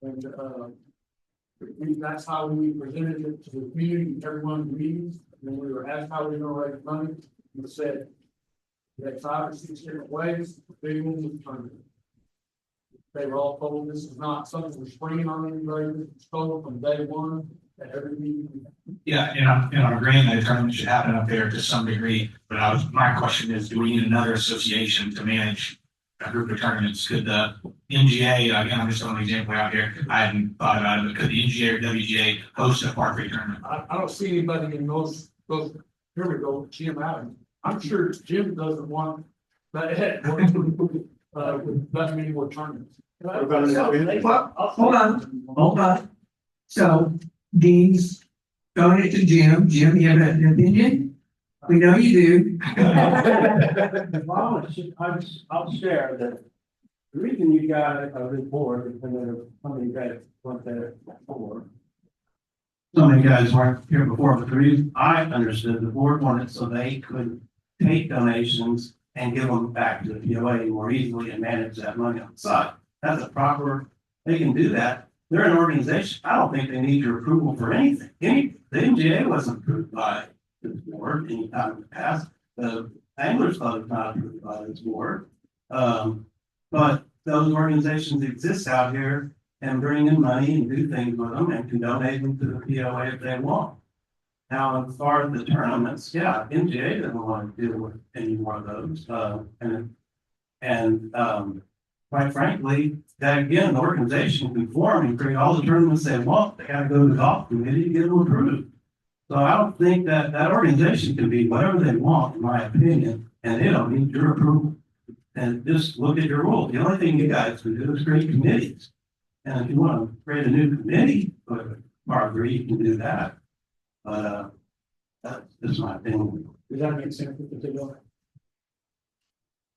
And that's how we presented it to the community, everyone meetings, and we were asked how we gonna raise money. We said, we had 5 or 6 different ways, big ones and turned. They were all told this is not something we're springing on anybody, it's told from day one at every meeting. Yeah, and I'm agreeing that tournament should happen up there to some degree, but my question is, do we need another association to manage a group of tournaments? Could the NGA, again, I'm just throwing an example out here, I hadn't thought about it, but could the NGA or WGA host a park rate tournament? I don't see anybody in those, here we go, Jim Allen. I'm sure Jim doesn't want that, with that many more tournaments. Well, hold on. So Dean's throwing it to Jim. Jim, you have an opinion? We know you do. Well, I'll share that the reason you got a report is because how many guys weren't there before. So many guys weren't here before, but the reason I understood the board wanted so they could take donations and give them back to the POA more easily and manage that money on the side. That's a proper, they can do that. They're an organization. I don't think they need your approval for anything. The MGA wasn't approved by this board any time in the past. The Anglers Club is not approved by this board. But those organizations exist out here and bring in money and do things with them and can donate them to the POA if they want. Now, as far as the tournaments, yeah, MGA doesn't want to deal with any more of those. Quite frankly, that again, the organization can form and create all the tournaments they want. They gotta go to the golf committee to get them approved. So I don't think that organization can be whatever they want, in my opinion, and they don't need your approval. And just look at your rules. The only thing you guys can do is create committees. And if you want to create a new committee, Margaret, you can do that. But That's my opinion. Does that make sense?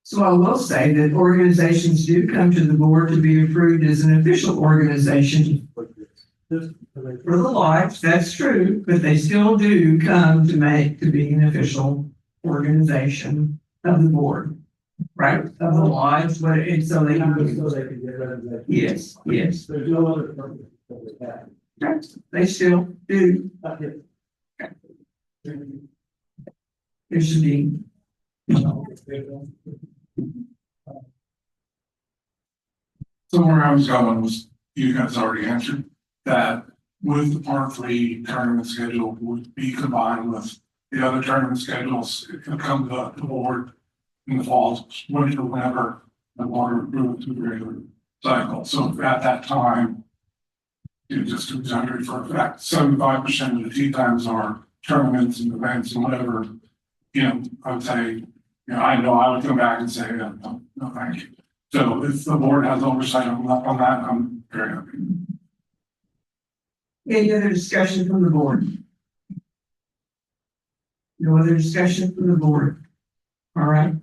So I will say that organizations do come to the board to be approved as an official organization for the lodge. That's true, but they still do come to be an official organization of the board, right? Of the lodge, but it's so they can. So they can get rid of that. Yes, yes, There's no other purpose that we have. right. They still do. There should be. So where I was going was, you guys already answered, that with the par three tournament schedule would be combined with the other tournament schedules, it can come to the board in the fall, winter, whenever the board approves through the regular cycle. So at that time, you just to exaggerate for a fact, 75% of the tee times are tournaments and events and whatever. I would say, I know I would come back and say, no, thank you. So if the board has oversight on that, I'm very happy. Any other discussion from the board? No other discussion from the board? All right.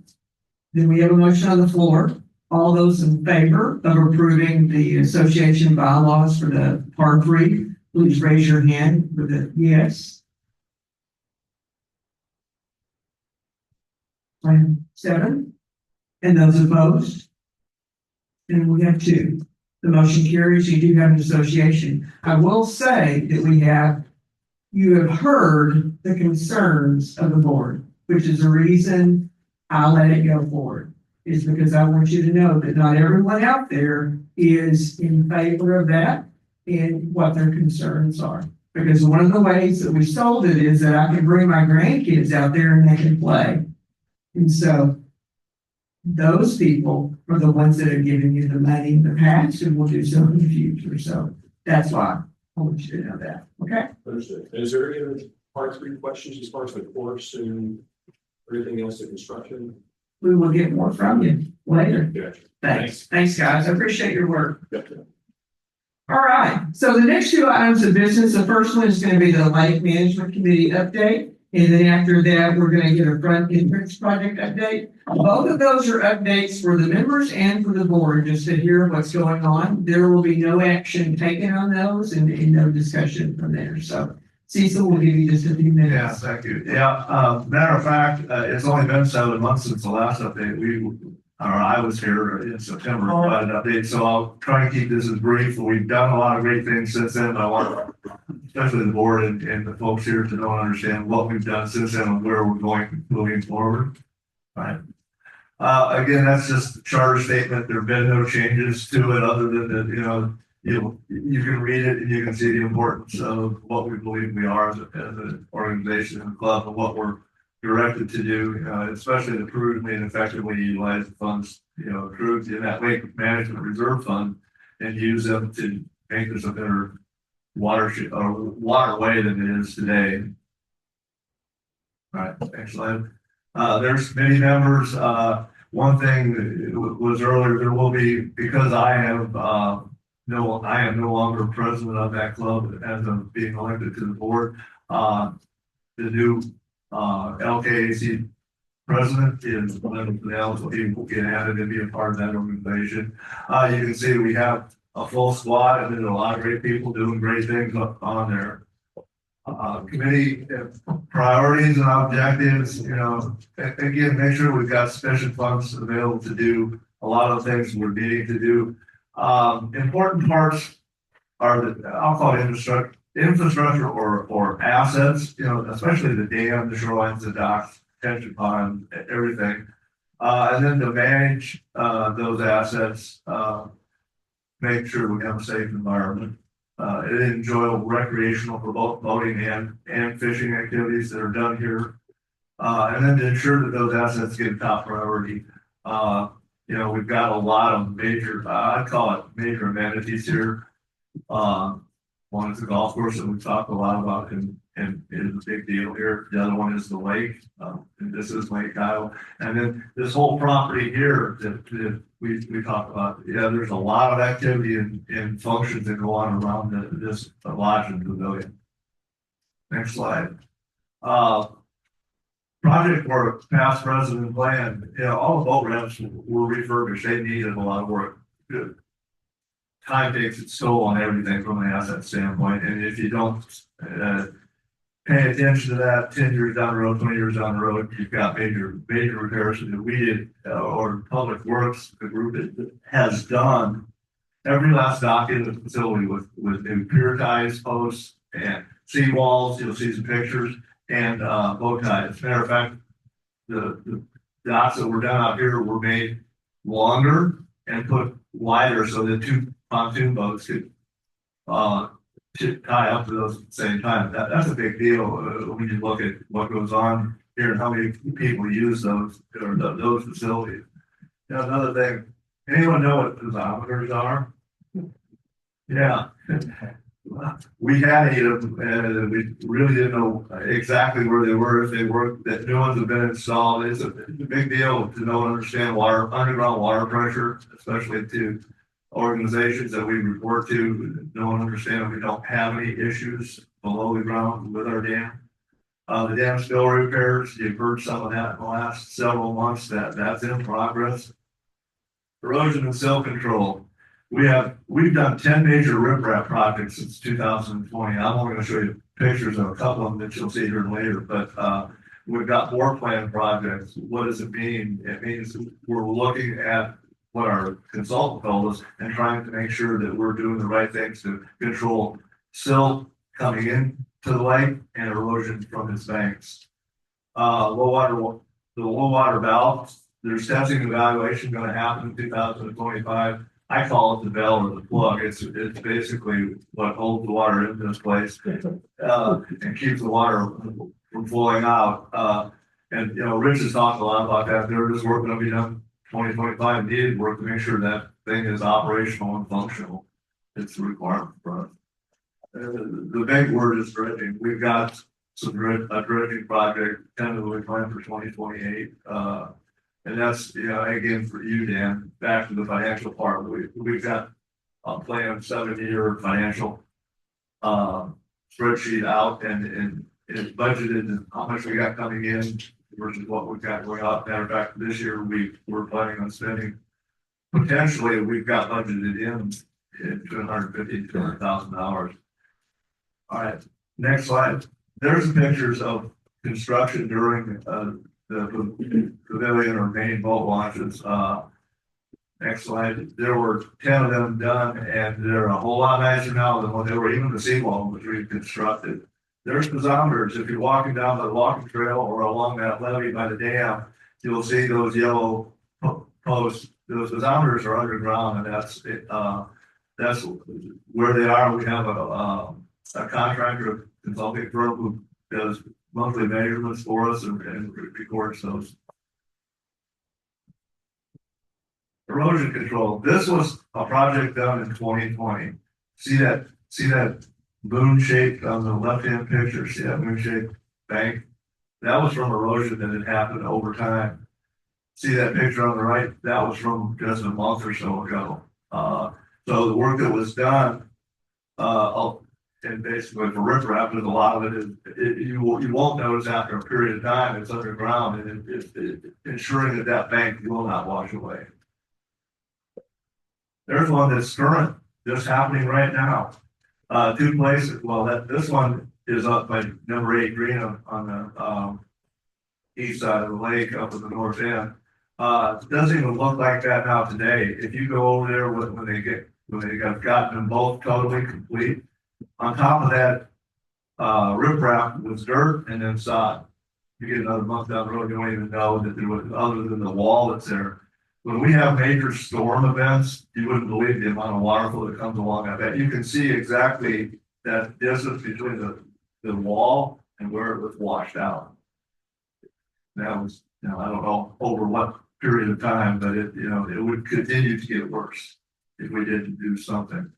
Then we have a motion on the floor. All those in favor of approving the association bylaws for the par three, please raise your hand with a yes. Item 7. And those opposed? And we have 2. The motion carries. You do have an association. I will say that you have heard the concerns of the board, which is the reason I let it go forward, is because I want you to know that not everyone out there is in favor of that and what their concerns are. Because one of the ways that we sold it is that I can bring my grandkids out there and they can play. And so those people are the ones that have given you the money in the past and will do so in the future. So that's why I want you to know that. Okay. Understood. And is there any other part 3 questions as far as the course and everything else, the construction? We will get more from you later. Gotcha. Thanks. Thanks, guys. I appreciate your work. Gotcha. All right. So the next 2 items of business, the first one is going to be the Lake Management Committee update. And then after that, we're going to get a front entrance project update. Both of those are updates for the members and for the board, just to hear what's going on. There will be no action taken on those and no discussion from there. So Cecil will give you just a few minutes. Yeah, thank you. Yeah, matter of fact, it's only been 7 months since the last update. I was here in September, provided an update, so I'll try to keep this as brief. We've done a lot of great things since then, but I want, especially the board and the folks here, to know and understand what we've done since then and where we're going moving forward. Right. Again, that's just a charter statement. There have been no changes to it other than that, you can read it and you can see the importance of what we believe we are as an organization and club and what we're directed to do, especially to prudently and effectively utilize the funds, accrued in that Lake Management Reserve Fund and use them to make this a better watershed or waterway than it is today. All right, excellent. There's many members. One thing was earlier, there will be, because I am no longer president of that club as of being elected to the board. The new LKAC president is Leonard Fidel, so he will get added and be a part of that organization. You can see we have a full squad and there's a lot of great people doing great things on there. Committee priorities and objectives, again, make sure we've got sufficient funds available to do a lot of things we're needing to do. Important parts are I'll call it infrastructure or assets, especially the dam, the shorelines, the docks, detention pond, everything. And then to manage those assets, make sure we have a safe environment. Enjoyable recreational for both boating and fishing activities that are done here. And then to ensure that those assets get top priority. We've got a lot of major, I'd call it major amenities here. One is the golf course that we've talked a lot about and is a big deal here. The other one is the lake, and this is Lake Kiowa. And then this whole property here that we talked about. Yeah, there's a lot of activity and functions that go on around this lodge and pavilion. Next slide. Project work, past, present, and planned, all the boat ramps were refurbished, they needed a lot of work. Good. Time takes its toll on everything from an asset standpoint, and if you don't, pay attention to that 10 years down the road, 20 years down the road, you've got major repairs that we did, or Public Works, the group that has done every last dock in the facility with new pier ties, posts, and seawalls. You'll see some pictures, and bow ties. Matter of fact, the docks that were done out here were made longer and put wider so that two pontoon boats could to tie up to those at the same time. That's a big deal when you look at what goes on here and how many people use those or those facilities. Another thing, anyone know what piezometers are? Yeah. We had 8 of them, and we really didn't know exactly where they were, if they worked. That new ones have been installed. It's a big deal to know and understand underground water pressure, especially to organizations that we report to. Know and understand we don't have any issues below the ground with our dam. The dam spill repairs, you've heard some of that in the last several months. That's in progress. Erosion and silt control. We've done 10 major riprap projects since 2020. I'm only going to show you pictures of a couple of them that you'll see here later, but we've got more planned projects. What does it mean? It means we're looking at what our consultant told us and trying to make sure that we're doing the right things to control silt coming in to the lake and erosion from its banks. The low water valve, there's testing and evaluation going to happen in 2025. I call it the bell or the plug. It's basically what holds the water in this place and keeps the water from flowing out. And Rich has talked a lot about that. There is work going to be done 2025 needed work to make sure that thing is operational and functional. It's a requirement for us. The big word is dredging. We've got a dredging project tentatively planned for 2028. And that's, again, for you, Dan, back to the financial part. We've got a plan, 7-year financial spreadsheet out and it's budgeted and how much we got coming in versus what we've got going out. Matter of fact, this year we're planning on spending, potentially, we've got budgeted in $250,000 to $200,000. All right, next slide. There's pictures of construction during the pavilion or main boat launches. Next slide. There were 10 of them done, and they're a whole lot nicer now than when they were. Even the seawall was reconstructed. There's piezometers. If you're walking down the walking trail or along that levee by the dam, you'll see those yellow posts. Those piezometers are underground, and that's where they are. We have a contractor, consulting firm who does monthly measurements for us and records those. Erosion control. This was a project done in 2020. See that moon shape on the left-hand picture? See that moon shaped bank? That was from erosion that had happened over time. See that picture on the right? That was from just a month or so ago. So the work that was done, and basically for riprap, a lot of it is you won't notice after a period of time it's underground, and it's ensuring that bank will not wash away. There's one that's current, just happening right now. 2 places. Well, this one is up by number 8 green on the east side of the lake, up at the north end. It doesn't even look like that now today. If you go over there when they got gotten them both totally complete, on top of that riprap was dirt and then sod. You get another month down the road, you don't even know that there was, other than the wall that's there. When we have major storm events, you wouldn't believe the amount of water flow that comes along. I bet you can see exactly that distance between the wall and where it was washed out. That was, I don't know over what period of time, but it would continue to get worse if we didn't do something.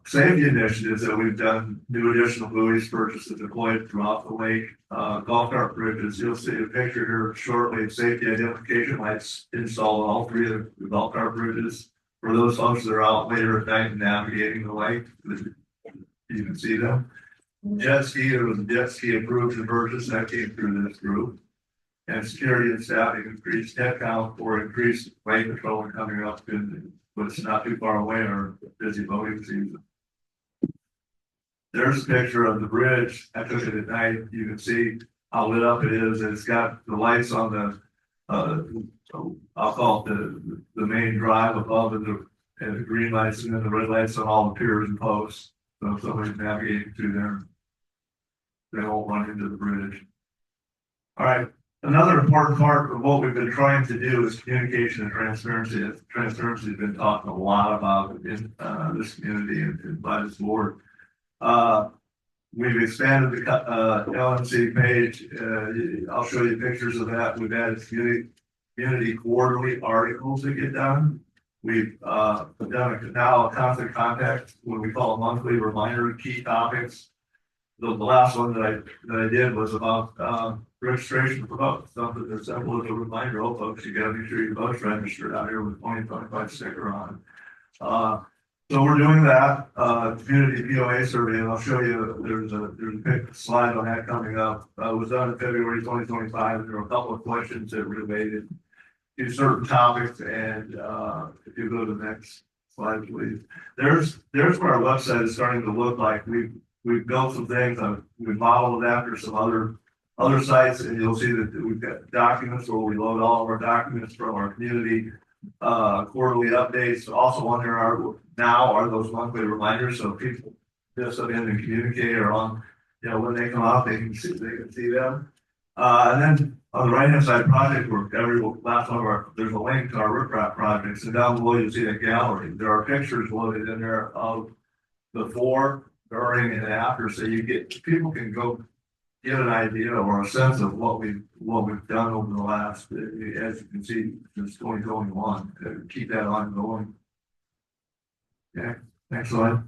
Safety initiatives that we've done, new additional buoys purchased and deployed throughout the lake, golf cart bridges. You'll see a picture here shortly. Safety identification lights installed on all 3 of the golf cart bridges. For those folks that are out later at night navigating the lake, you can see them. Jet ski, there was a jet ski approved to purchase that came through this group. And security and staffing increased headcount for increased lake patrol coming up in, but it's not too far away or busy boating season. There's a picture of the bridge. I took it at night. You can see how lit up it is. It's got the lights on the, I'll call it the main drive above and the green lights and then the red lights on all the piers and posts. So if somebody's navigating through there, they won't run into the bridge. All right. Another important part of what we've been trying to do is communication and transparency. Transparency has been talked a lot about in this community and by this board. We've expanded the LMC page. I'll show you pictures of that. We've added community quarterly articles that get done. We've done now a constant contact, what we call a monthly reminder of key topics. The last one that I did was about registration for votes. Something as simple as a reminder, oh folks, you gotta make sure your vote's registered out here with 2025 sticker on. So we're doing that community POA survey, and I'll show you. There's a slide on that coming up. It was done in February 2025, and there were a couple of questions that related to certain topics. And if you go to the next slide, please. There's where our website is starting to look like we've built some things. We've modeled it after some other sites, and you'll see that we've got documents where we load all of our documents from our community quarterly updates. Also on there are those monthly reminders, so people just come in and communicate or on, when they come out, they can see them. And then on the right hand side, project work, last one of there's a link to our riprap projects, and down below you'll see a gallery. There are pictures loaded in there of before, during, and after, so people can go get an idea or a sense of what we've done over the last, as you can see, since 2021. Keep that ongoing. Okay, next slide.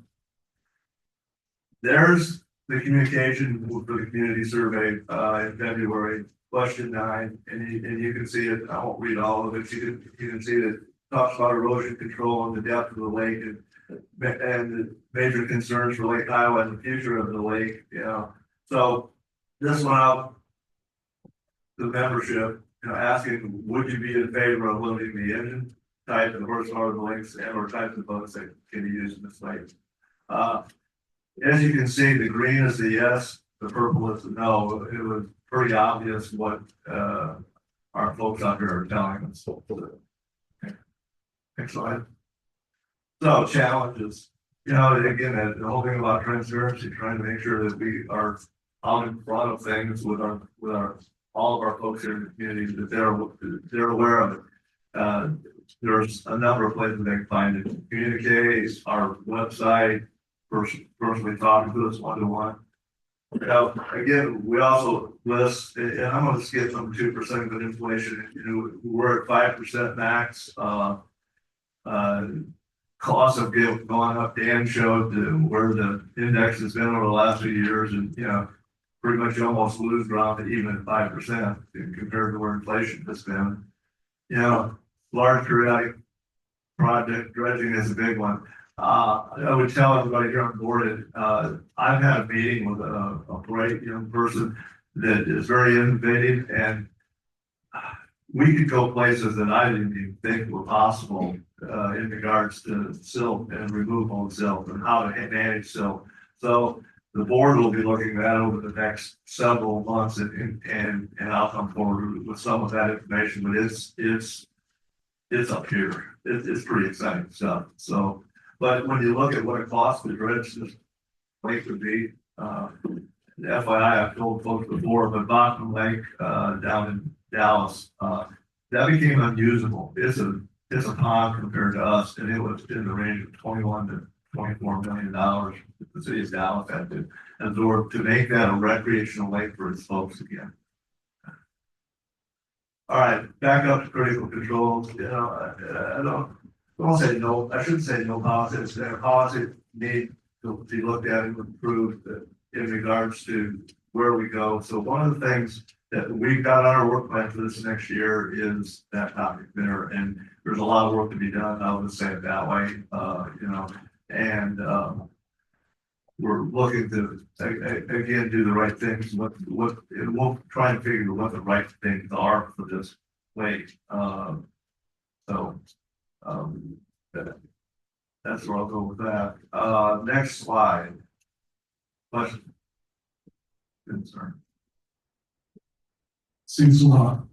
There's the communication for the community survey in February, question 9, and you can see it. I won't read all of it. You can see that it talks about erosion control and the depth of the lake and the major concerns for Lake Kiowa and the future of the lake. So this went out to the membership, asking, would you be in favor of limiting the engine type and the horsepower of the lakes and or types of boats that can be used in this lake? As you can see, the green is the yes, the purple is the no. It was pretty obvious what our folks out here are telling us. Okay. Next slide. So challenges, again, the whole thing about transparency, trying to make sure that we are out in front of things with all of our folks here in the community, that they're aware of it. There's a number of places they can find it. Communicate, our website, personally talking to us one-to-one. Again, we also list, and I'm going to skip some 2% of inflation. We're at 5% max. Costs have gone up. Dan showed where the index has been over the last few years, and pretty much almost lose ground to even at 5% compared to where inflation has been. Large periodic project dredging is a big one. I would tell everybody here on board I've had a meeting with a bright young person that is very innovative, and we could go places that I didn't even think were possible in regards to silt and removal of silt and how to manage silt. So the board will be looking at that over the next several months, and I'll come forward with some of that information. But it's up here. It's pretty exciting stuff. So, but when you look at what it costs to dredge this lake would be, the FYI, I've told folks before, but Bottom Lake down in Dallas, that became unusable. It's a pond compared to us, and it was in the range of $21 to $24 million. The city of Dallas had to absorb to make that a recreational lake for its folks again. All right, back up to critical controls. I don't say no. I shouldn't say no policies. Policy need to be looked at and improved in regards to where we go. So one of the things that we've got on our work plan for this next year is that topic there, and there's a lot of work to be done. I'll just say it that way, and we're looking to, again, do the right things, and we'll try and figure what the right things are for this lake. So, that's where I'll go with that. Next slide. Question. Concern. Seems a lot.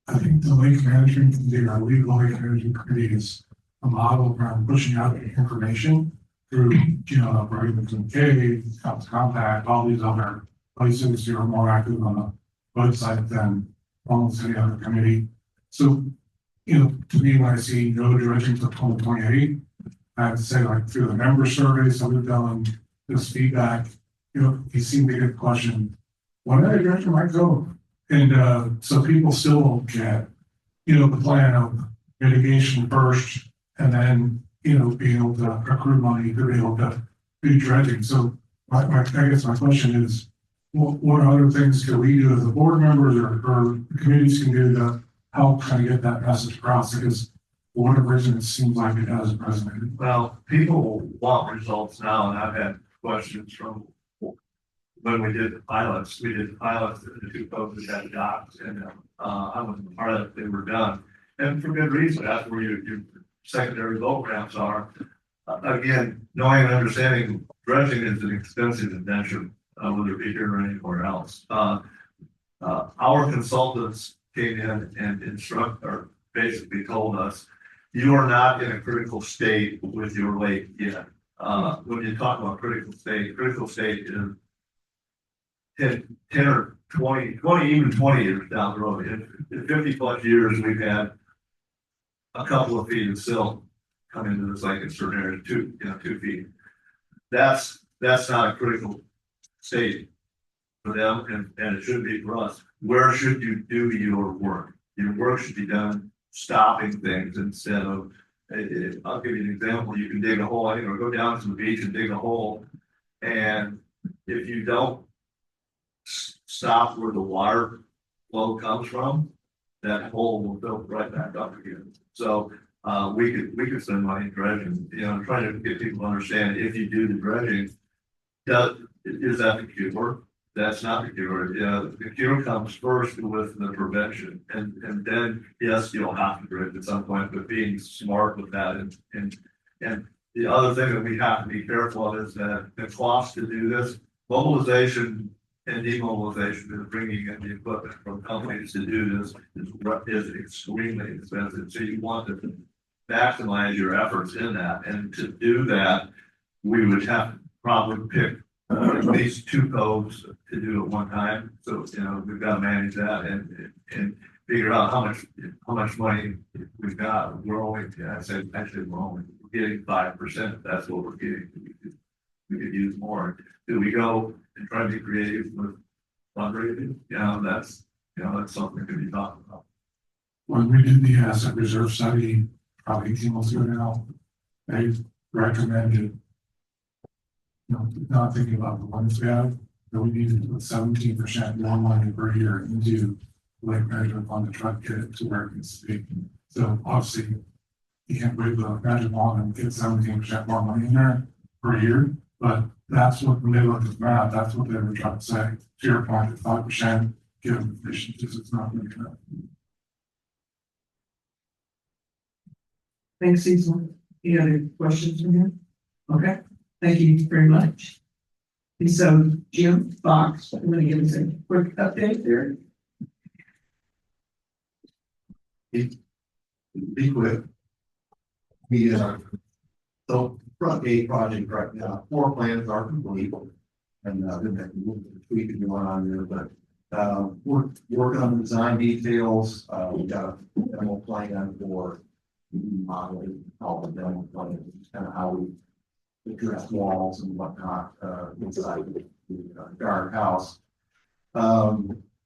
I think the lake management committee, our legal lake management committee is a model around pushing out information through, Bradenton Cave, Compact, all these other places who are more active on the website than almost any other committee. So, to me, when I see no dredging till 2028, I have to say, like, through the member surveys that we've done, this feedback, you seem to get the question, when that dredging might go? And so people still don't get, the plan of mitigation first, and then, being able to accrue money to be able to do dredging. So I guess my question is, what other things can we do as a board members or committees can do to help kind of get that message across? Because for whatever reason, it seems like it hasn't resonated. Well, people want results now, and I've had questions from when we did the pilots. We did the pilots, the two folks that had docks, and I wasn't part of it, they were done. And for good reason, that's where your secondary load ramps are. Again, knowing and understanding dredging is an expensive adventure, whether it be here or anywhere else. Our consultants came in and basically told us, you are not in a critical state with your lake yet. When you talk about critical state is 10 or 20, even 20 years down the road. In 50 plus years, we've had a couple of feet of silt come into this lake in certain areas, 2 feet. That's not a critical state for them, and it should be for us. Where should you do your work? Your work should be done stopping things instead of, I'll give you an example. You can dig a hole, go down to the beach and dig a hole. And if you don't stop where the water flow comes from, that hole will fill right back up again. So we could spend money dredging, trying to get people to understand, if you do the dredging, is that the cure? That's not the cure. The cure comes first with the prevention, and then yes, you'll have to dredge at some point, but being smart with that, and the other thing that we have to be careful of is that the cost to do this, mobilization and demobilization, is bringing in the equipment from companies to do this is extremely expensive. So you want to maximize your efforts in that, and to do that, we would have to probably pick at least 2 codes to do at one time. So we've got to manage that and figure out how much money we've got. We're only, we're getting 5%. That's what we're getting. We could use more. Do we go and try to be creative with fundraising? That's something to be talked about. When we did the asset reserve study, probably 18 months ago now, they recommended, not thinking about the ones we have, that we needed to put 17% more money per year into lake management fund to try to get it to where it needs to be. So obviously, you can't wait the magic wand and get 17% more money in there per year, but that's what, when they looked at the math, that's what they were trying to say. To your point, 5%, given efficiencies, it's not going to enough. Thanks, Cecil. Any other questions from you? Okay, thank you very much. And so Jim Fox, I'm going to give us a quick update there. Be quick. So front gate project right now, 4 plans are complete. And then we can go on there, but we're working on the design details. We got a demo plan for modeling, all the demo plan, kind of how we address walls and whatnot inside the guardhouse.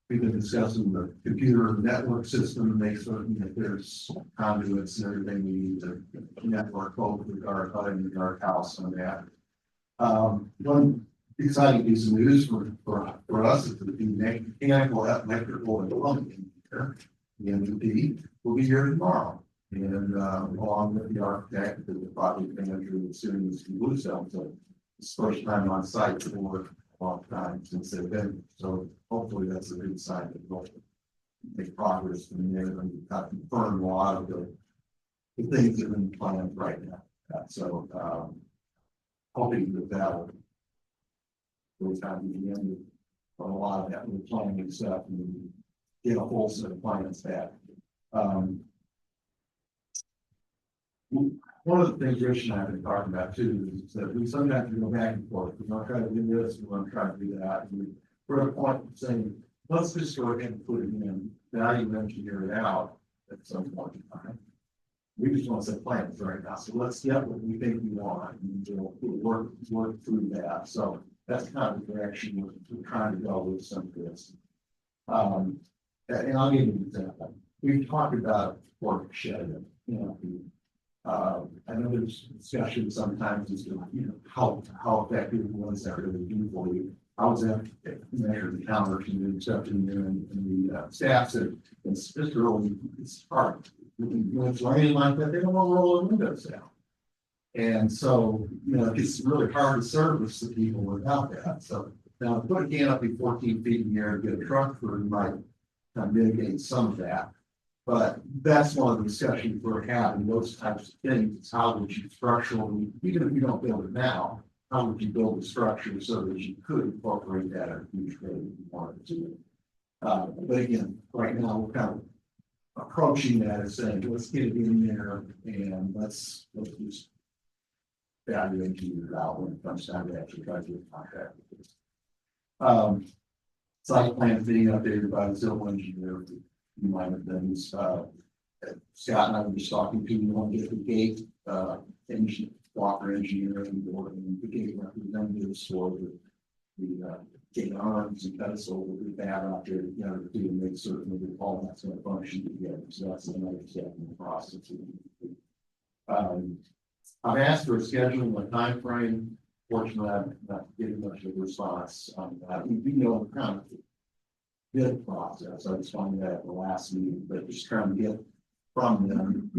We've been discussing the computer network system to make certain that there's conduits and everything we need to network both the guard hut and the guardhouse on that. One exciting piece of news for us is the mechanical, electrical, and plumbing engineer, the MVP, will be here tomorrow. And along with the architect and the project manager, as soon as we lose them to It's first time on site for a long time since they've been, so hopefully that's a good sign that they'll make progress and they're going to confirm a lot of the things that are in plans right now. So, hoping that will those kind of the end of a lot of that we're planning stuff and get a whole set of plans back. One of the things Rich and I have been talking about too is that we sometimes go back and forth. We want to try to do this, we want to try to do that. And we're at a point of saying, let's just go ahead and put it in, value engineer it out at some point in time. We just want to set plans right now. So let's get what we think we want and we'll work through that. So that's kind of the direction we're trying to go with some of this. And I'll give you an example. We've talked about work shed, you know, I know there's discussion sometimes as to, you know, how effective was that really do for you. I was at measuring the counters and the stuff in there and the staff said, it's just really, it's hard. When it's raining like that, they don't want to roll the windows down. And so, you know, it's really hard to service the people without that. So now to put a canopy 14 feet in the air and get a truck through might kind of mitigate some of that. But that's one of the discussions we're having, those types of things. It's how would you structurally, even if you don't build it now, how would you build the structure so that you could incorporate that in a future if you wanted to? But again, right now we're kind of approaching that as saying, let's get it in there and let's just value engineer it out when it comes time to actually try to get a contract with this. Site plan being updated by the civil engineer. Minor things, Scott and I were just talking to you on the gate, Walker Engineering Board and the gate representatives for the gate arms and pedestal will be bad out there together to make certain that all that's going to function together. So that's another step in the process. I've asked for a schedule and a time frame. Fortunately, I'm not getting much of a response on that. We do know kind of bid process. I just found that at the last meeting, but just trying to get from them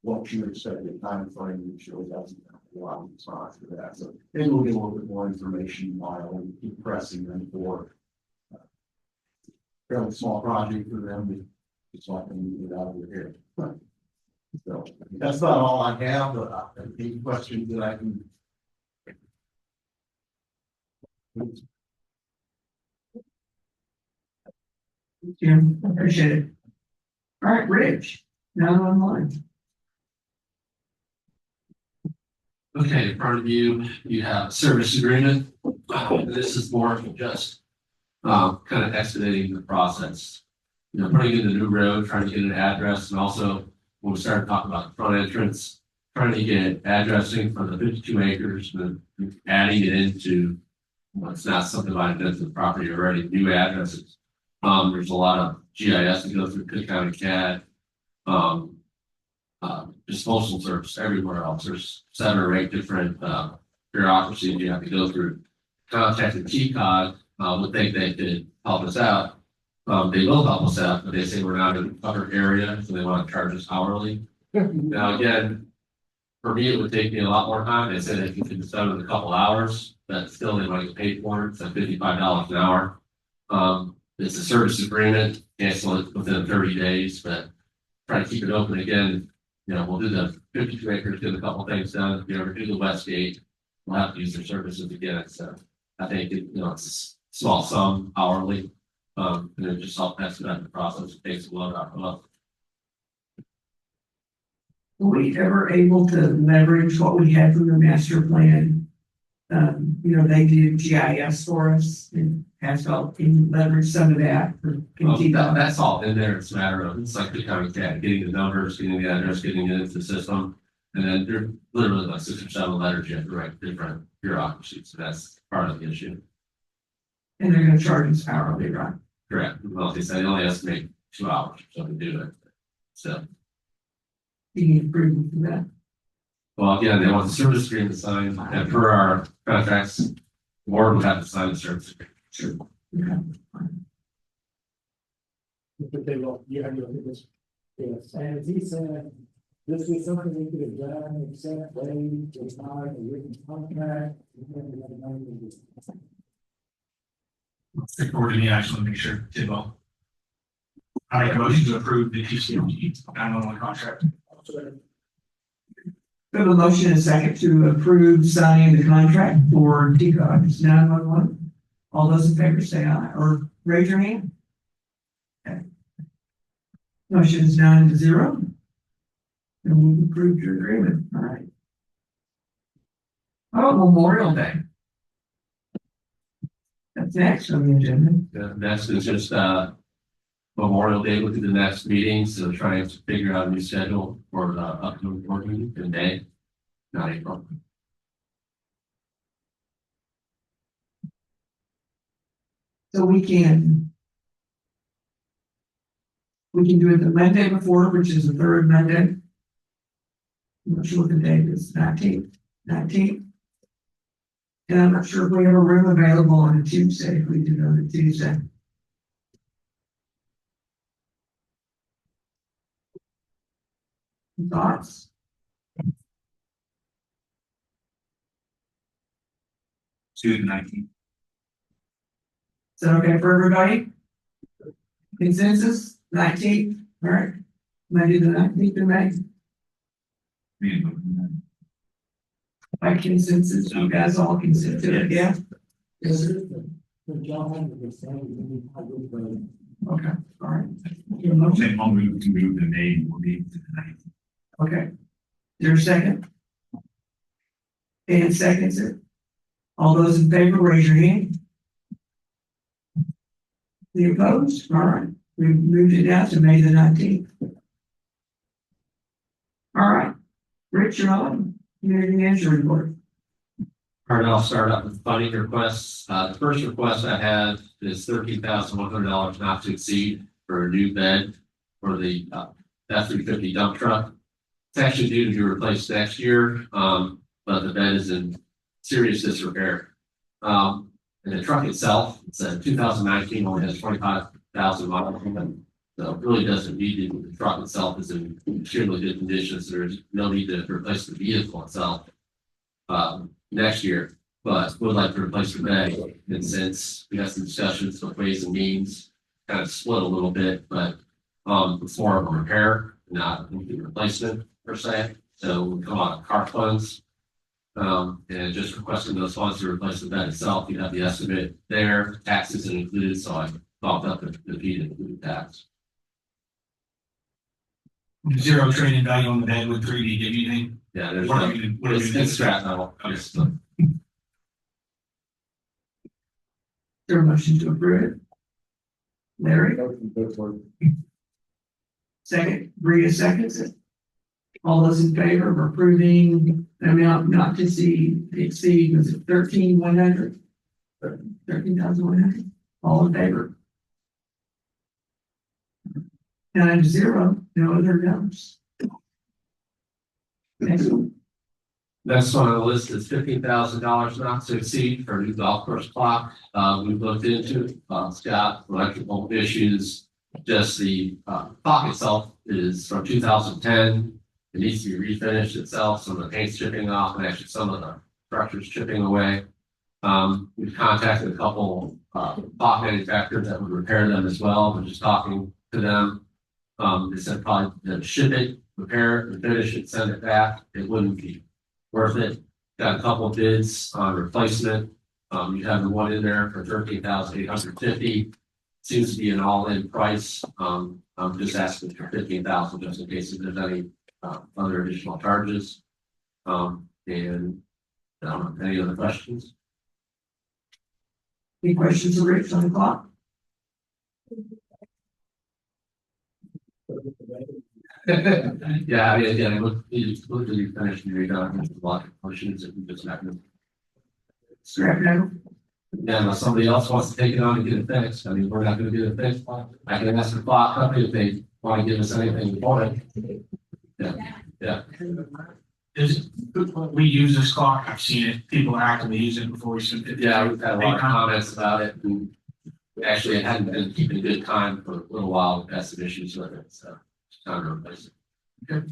what you expected time frame, which shows us a lot of response to that. So maybe we'll get a little bit more information while we keep pressing them for a fairly small project for them to just like them to get out of their hair. So that's not all I have, but any questions that I can. Jim, appreciate it. All right, Rich, now online. Okay, in front of you, you have a service agreement. This is more than just kind of expediting the process. You know, putting in the new road, trying to get an address, and also when we started talking about the front entrance, trying to get addressing for the 52 acres, but adding it into, well, it's not subdivided into the property already, new addresses. There's a lot of GIS that goes through Cook County CAD, disposal service everywhere else. There's 7 or 8 different bureaucracies you have to go through. Contacted TCOG, would think they could help us out. They will help us out, but they say we're not in a covered area, so they want to charge us hourly. Now again, for me, it would take me a lot more time. They said if you could spend in a couple hours, but still they want to get paid for it. It's like $55 an hour. It's a service agreement, cancel it within 30 days, but try to keep it open again. You know, we'll do the 52 acres, get a couple things done. If you ever do the west gate, we'll have to use their services again. So I think it's a small sum hourly. And it just all expedite the process. It takes a load out of us. Were we ever able to leverage what we had from the master plan? They did GIS for us and asphalt, can you leverage some of that? That's all in there. It's a matter of, it's like the county CAD, getting the numbers, getting the address, getting it into the system. And then there are literally like 6 or 7 letters you have to write different bureaucracies. So that's part of the issue. And they're going to charge us hourly, right? Correct. Well, they say they only estimate 2 hours or so to do it. So. You need approval for that. Well, again, they want the service agreement signed, and per our contracts, the board would have to sign the service agreement. Sure. Okay, well, yeah, this. Yes, and as he said, This is something we could have done, except they decide a written contract. Straightforward to me, I just want to make sure, Tidwell. I make a motion to approve the TCMG 911 contract. We have a motion and a second to approve signing the contract for DCOG 911. All those in favor say aye or raise your hand. Okay. Motion is 9-0. And we've approved your agreement. All right. Oh, Memorial Day. That's next on the agenda. The next is just, Memorial Day will be the next meeting, so trying to figure out a new schedule for the upcoming board meeting in May, not April. So we can do it the Monday before, which is the third Monday. I'm not sure what the date is, 19th. And I'm not sure if we have a room available on a Tuesday, if we do it on a Tuesday. Thoughts? To the 19th. Is that okay for everybody? Consensus, 19th, all right? Monday the 19th of May. By consensus, you guys all consent to it, yeah? Okay, all right. Your motion? I'll move to move the May will be to the 19th. Okay. Is there a second? And seconds it. All those in favor, raise your hand. The opposed? All right. We've moved it out to May the 19th. All right. Rich, you're on. Community manager report. All right, I'll start out with funding requests. The first request I have is $13,100 not to exceed for a new bed for the F-350 dump truck. It's actually due to be replaced next year, but the bed is in serious disrepair. And the truck itself, it's a 2019, only has 25,000 miles on it. So it really doesn't need it. The truck itself is in extremely good condition, so there's no need to replace the vehicle itself next year. But would like to replace the bed. And since we had some discussions with Ways and Means, kind of split a little bit, but it's more of a repair, not a replacement per se. So we come out of car funds. And just requesting those funds to replace the bed itself. You have the estimate there, taxes are included, so I bumped up the fee to include tax. Zero trading value on the bed with 3D, give you anything? Yeah, there's What no, are we gonna it's scrap metal. Okay. Just, Is there a motion to approve it? Larry? Second, Bria seconds it. All those in favor of approving the amount not to exceed, was it 13,100? 13,100? All in favor? 9-0, no other numbers. Next one. next one on the list is $15,000 not to exceed for a new golf course clock. We've looked into, Scott, electrical issues. Just the clock itself is from 2010. It needs to be refinished itself. Some of the paint's chipping off and actually some of the structure's chipping away. We've contacted a couple clock manufacturers that would repair them as well. We're just talking to them. They said probably to ship it, repair it, and finish it, send it back. It wouldn't be worth it. Got a couple of bids on replacement. You have the one in there for $13,850. Seems to be an all-in price. I'm just asking for $15,000 just in case if there's any other additional charges. And any other questions? Any questions for Rich on the clock? Yeah, I mean, again, it looked to be finished and redone. There's a lot of questions that we just have to. Scrap metal? Yeah, unless somebody else wants to take it on and get it fixed. I mean, we're not gonna get it fixed. I can ask the clock company if they want to give us anything for it. Yeah. We use this clock, I've seen it, people are actively using it before we send it. Yeah, we've had a lot of comments about it, and actually it hadn't been keeping good time for a little while. We've had some issues with it, so it's time to replace it.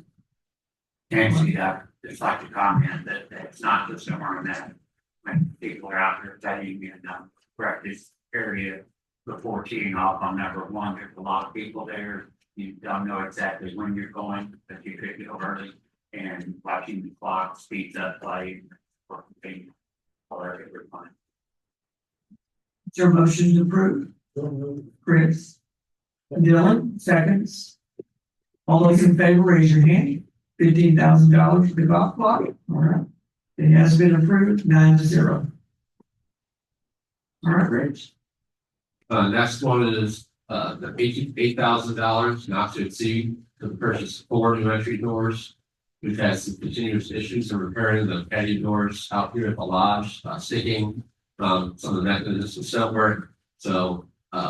Nancy, just like to comment that it's not just somewhere that when people are out there studying in practice area before teeing off on number one, there's a lot of people there. You don't know exactly when you're going, but you could go early and watching the clock speeds up play. Fine. Is there a motion to approve? Chris? Dylan, seconds. All those in favor, raise your hand. $15,000 for the golf clock. All right. It has been approved, 9-0. All right, Rich. Next one is, the $8,000 not to exceed to purchase 4 new entry doors. We've had some continuous issues in repairing the patio doors out here at the lodge, sticking, some of the mechanisms don't work. So,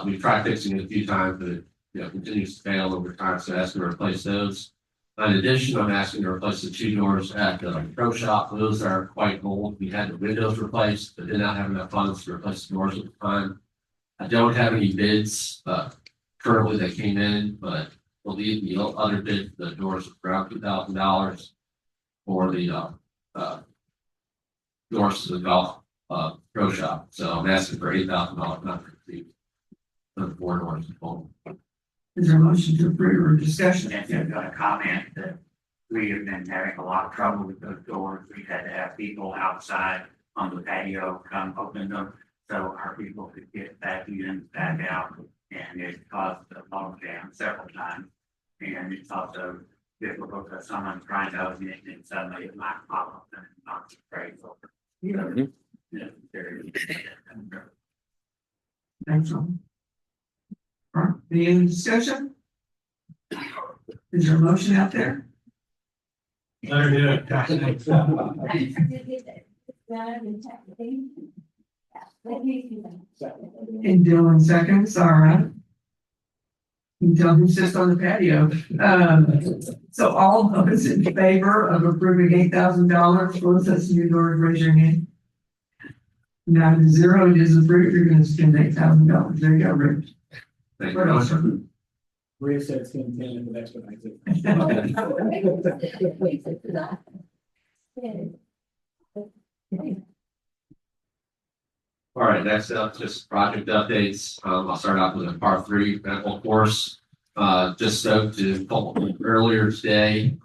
we've tried fixing it a few times, but it, continues to fail over time, so asking to replace those. In addition, I'm asking to replace the 2 doors at the pro shop. Those are quite old. We had the windows replaced, but did not have enough funds to replace the doors at the time. I don't have any bids, currently that came in, but believe the other bid, the doors were around $2,000 for the, doors to the golf, pro shop. So I'm asking for $8,000 not to exceed for the 4 doors. Is there a motion to approve or discussion? And I've got a comment that we have been having a lot of trouble with those doors. We've had to have people outside on the patio come open them so our people could get back in, back out. And it caused a log jam several times. And it's also difficult if someone's trying to open it and suddenly it might pop up and not great. So, Thanks, Ron. All right, any other discussion? Is there a motion out there? And Dylan seconds, all right. You tell who sits on the patio. So all of us in favor of approving $8,000 for such new doors, raise your hand. 9-0, it is approved. You're going to spend $8,000. There you go, Rich. Thank What else? you. Ray said it's going to be the next one. All right, next up, just project updates. I'll start off with a par 3 medical course. Just spoke to Paul earlier today.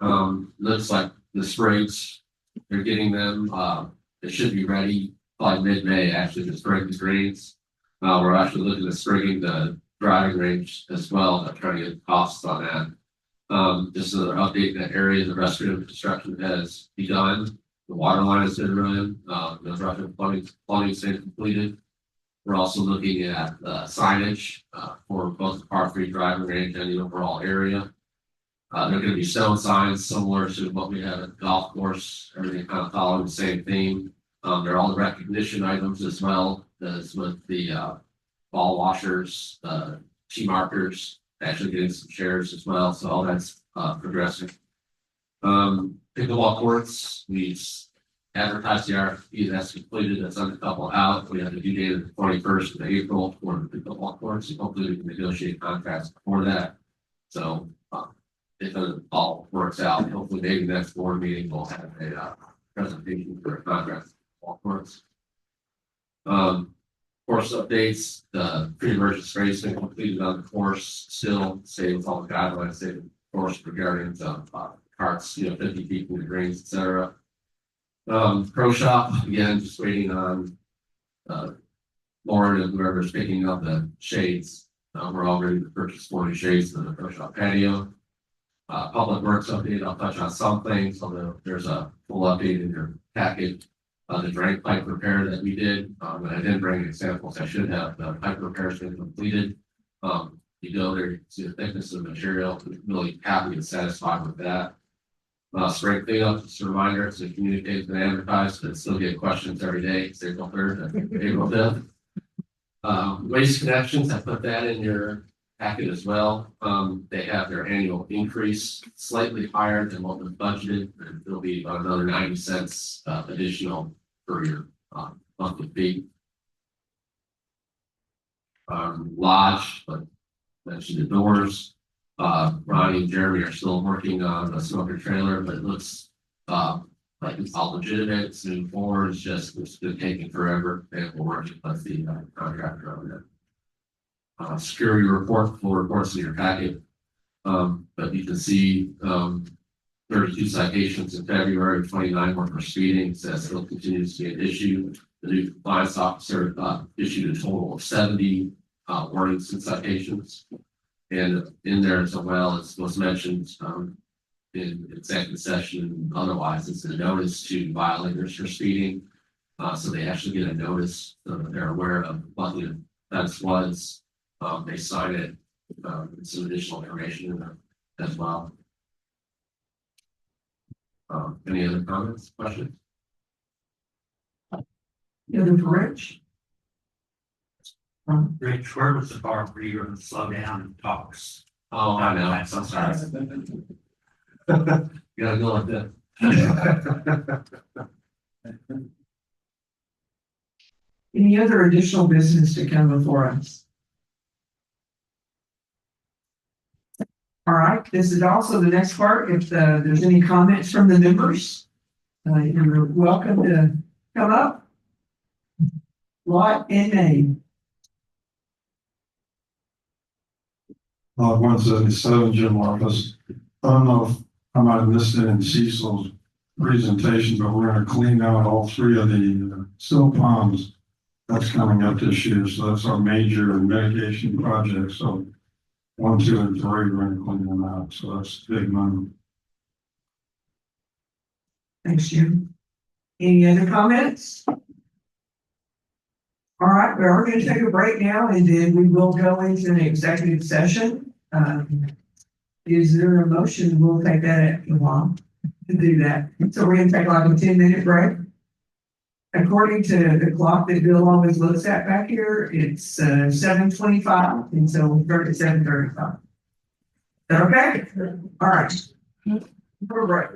Looks like the sprigs, they're getting them. It should be ready by mid-May, actually, to sprig the greens. We're actually looking at sprigging the driving range as well, trying to get costs on that. Just another update in that area, the restroom construction has begun. The water line has been run, the restroom plumbing's been completed. We're also looking at signage for both the par 3 driving range and the overall area. They're going to be stone signs similar to what we have at the golf course, everything kind of following the same theme. They're all the recognition items as well as with the ball washers, tee markers, actually getting some chairs as well. So all that's progressing. Pickleball courts, we advertised the RFP that's completed, that's on a couple out. We have the due date of the 21st of April for the pickleball courts. So hopefully we can negotiate contracts before that. So if it all works out, hopefully maybe next board meeting we'll have a presentation for a contract for courts. Course updates, the pre-emergent spray has been completed on the course, still stay with all the guidelines, say the course regarding carts, 50 feet from the greens, etc. Pro shop, again, just waiting on Lauren and whoever's picking up the shades. We're all ready to purchase 40 shades for the pro shop patio. Public works update, I'll touch on some things, although there's a full update in your packet. The drain pipe repair that we did, but I didn't bring examples. I should have. The pipe repair has been completed. You go there, you see the thickness of the material. Really happy and satisfied with that. Spring cleanup, just a reminder to communicate and advertise, but still get questions every day. It's April 3rd and April 5th. Waste connections, I put that in your packet as well. They have their annual increase slightly higher than what was budgeted. It'll be about another 90 cents additional for your monthly fee. Lodge, but mentioned the doors. Ronnie and Jeremy are still working on the smoker trailer, but it looks, like it's all legitimate, it's moving forward, it's been taking forever, and we're working with the contractor on that. Security report, full reports in your packet. But you can see, 32 citations in February, 29 were for speeding, so that still continues to be an issue. The new compliance officer, issued a total of 70, warnings and citations. And in there as well, as was mentioned, in executive session, and otherwise, it's a notice to violators for speeding. So they actually get a notice, so that they're aware of what the offense was. They sign it, and some additional information in there as well. Any other comments, questions? The other for Rich? Rich, where was the part where you were gonna slow down and talks? Oh, I know, I'm sorry. You gotta go like that. Any other additional business to come before us? All right, this is also the next part. If there's any comments from the members, you're welcome to come up. Lot and name. 177 Jim Office. I don't know if I might have missed it in Cecil's presentation, but we're gonna clean out all three of the sill ponds. That's coming up this year, so that's our major mitigation project, so 1, 2, and 3, we're gonna clean them out, so that's big money. Thanks, Jim. Any other comments? All right, we are going to take a break now, and then we will go into an executive session. Is there a motion? We'll take that at a while to do that. So we're going to take like a 10-minute break. According to the clock that Bill always looks at back here, it's 7:25, and so we'll start at 7:35. Is that okay? All right. We're break.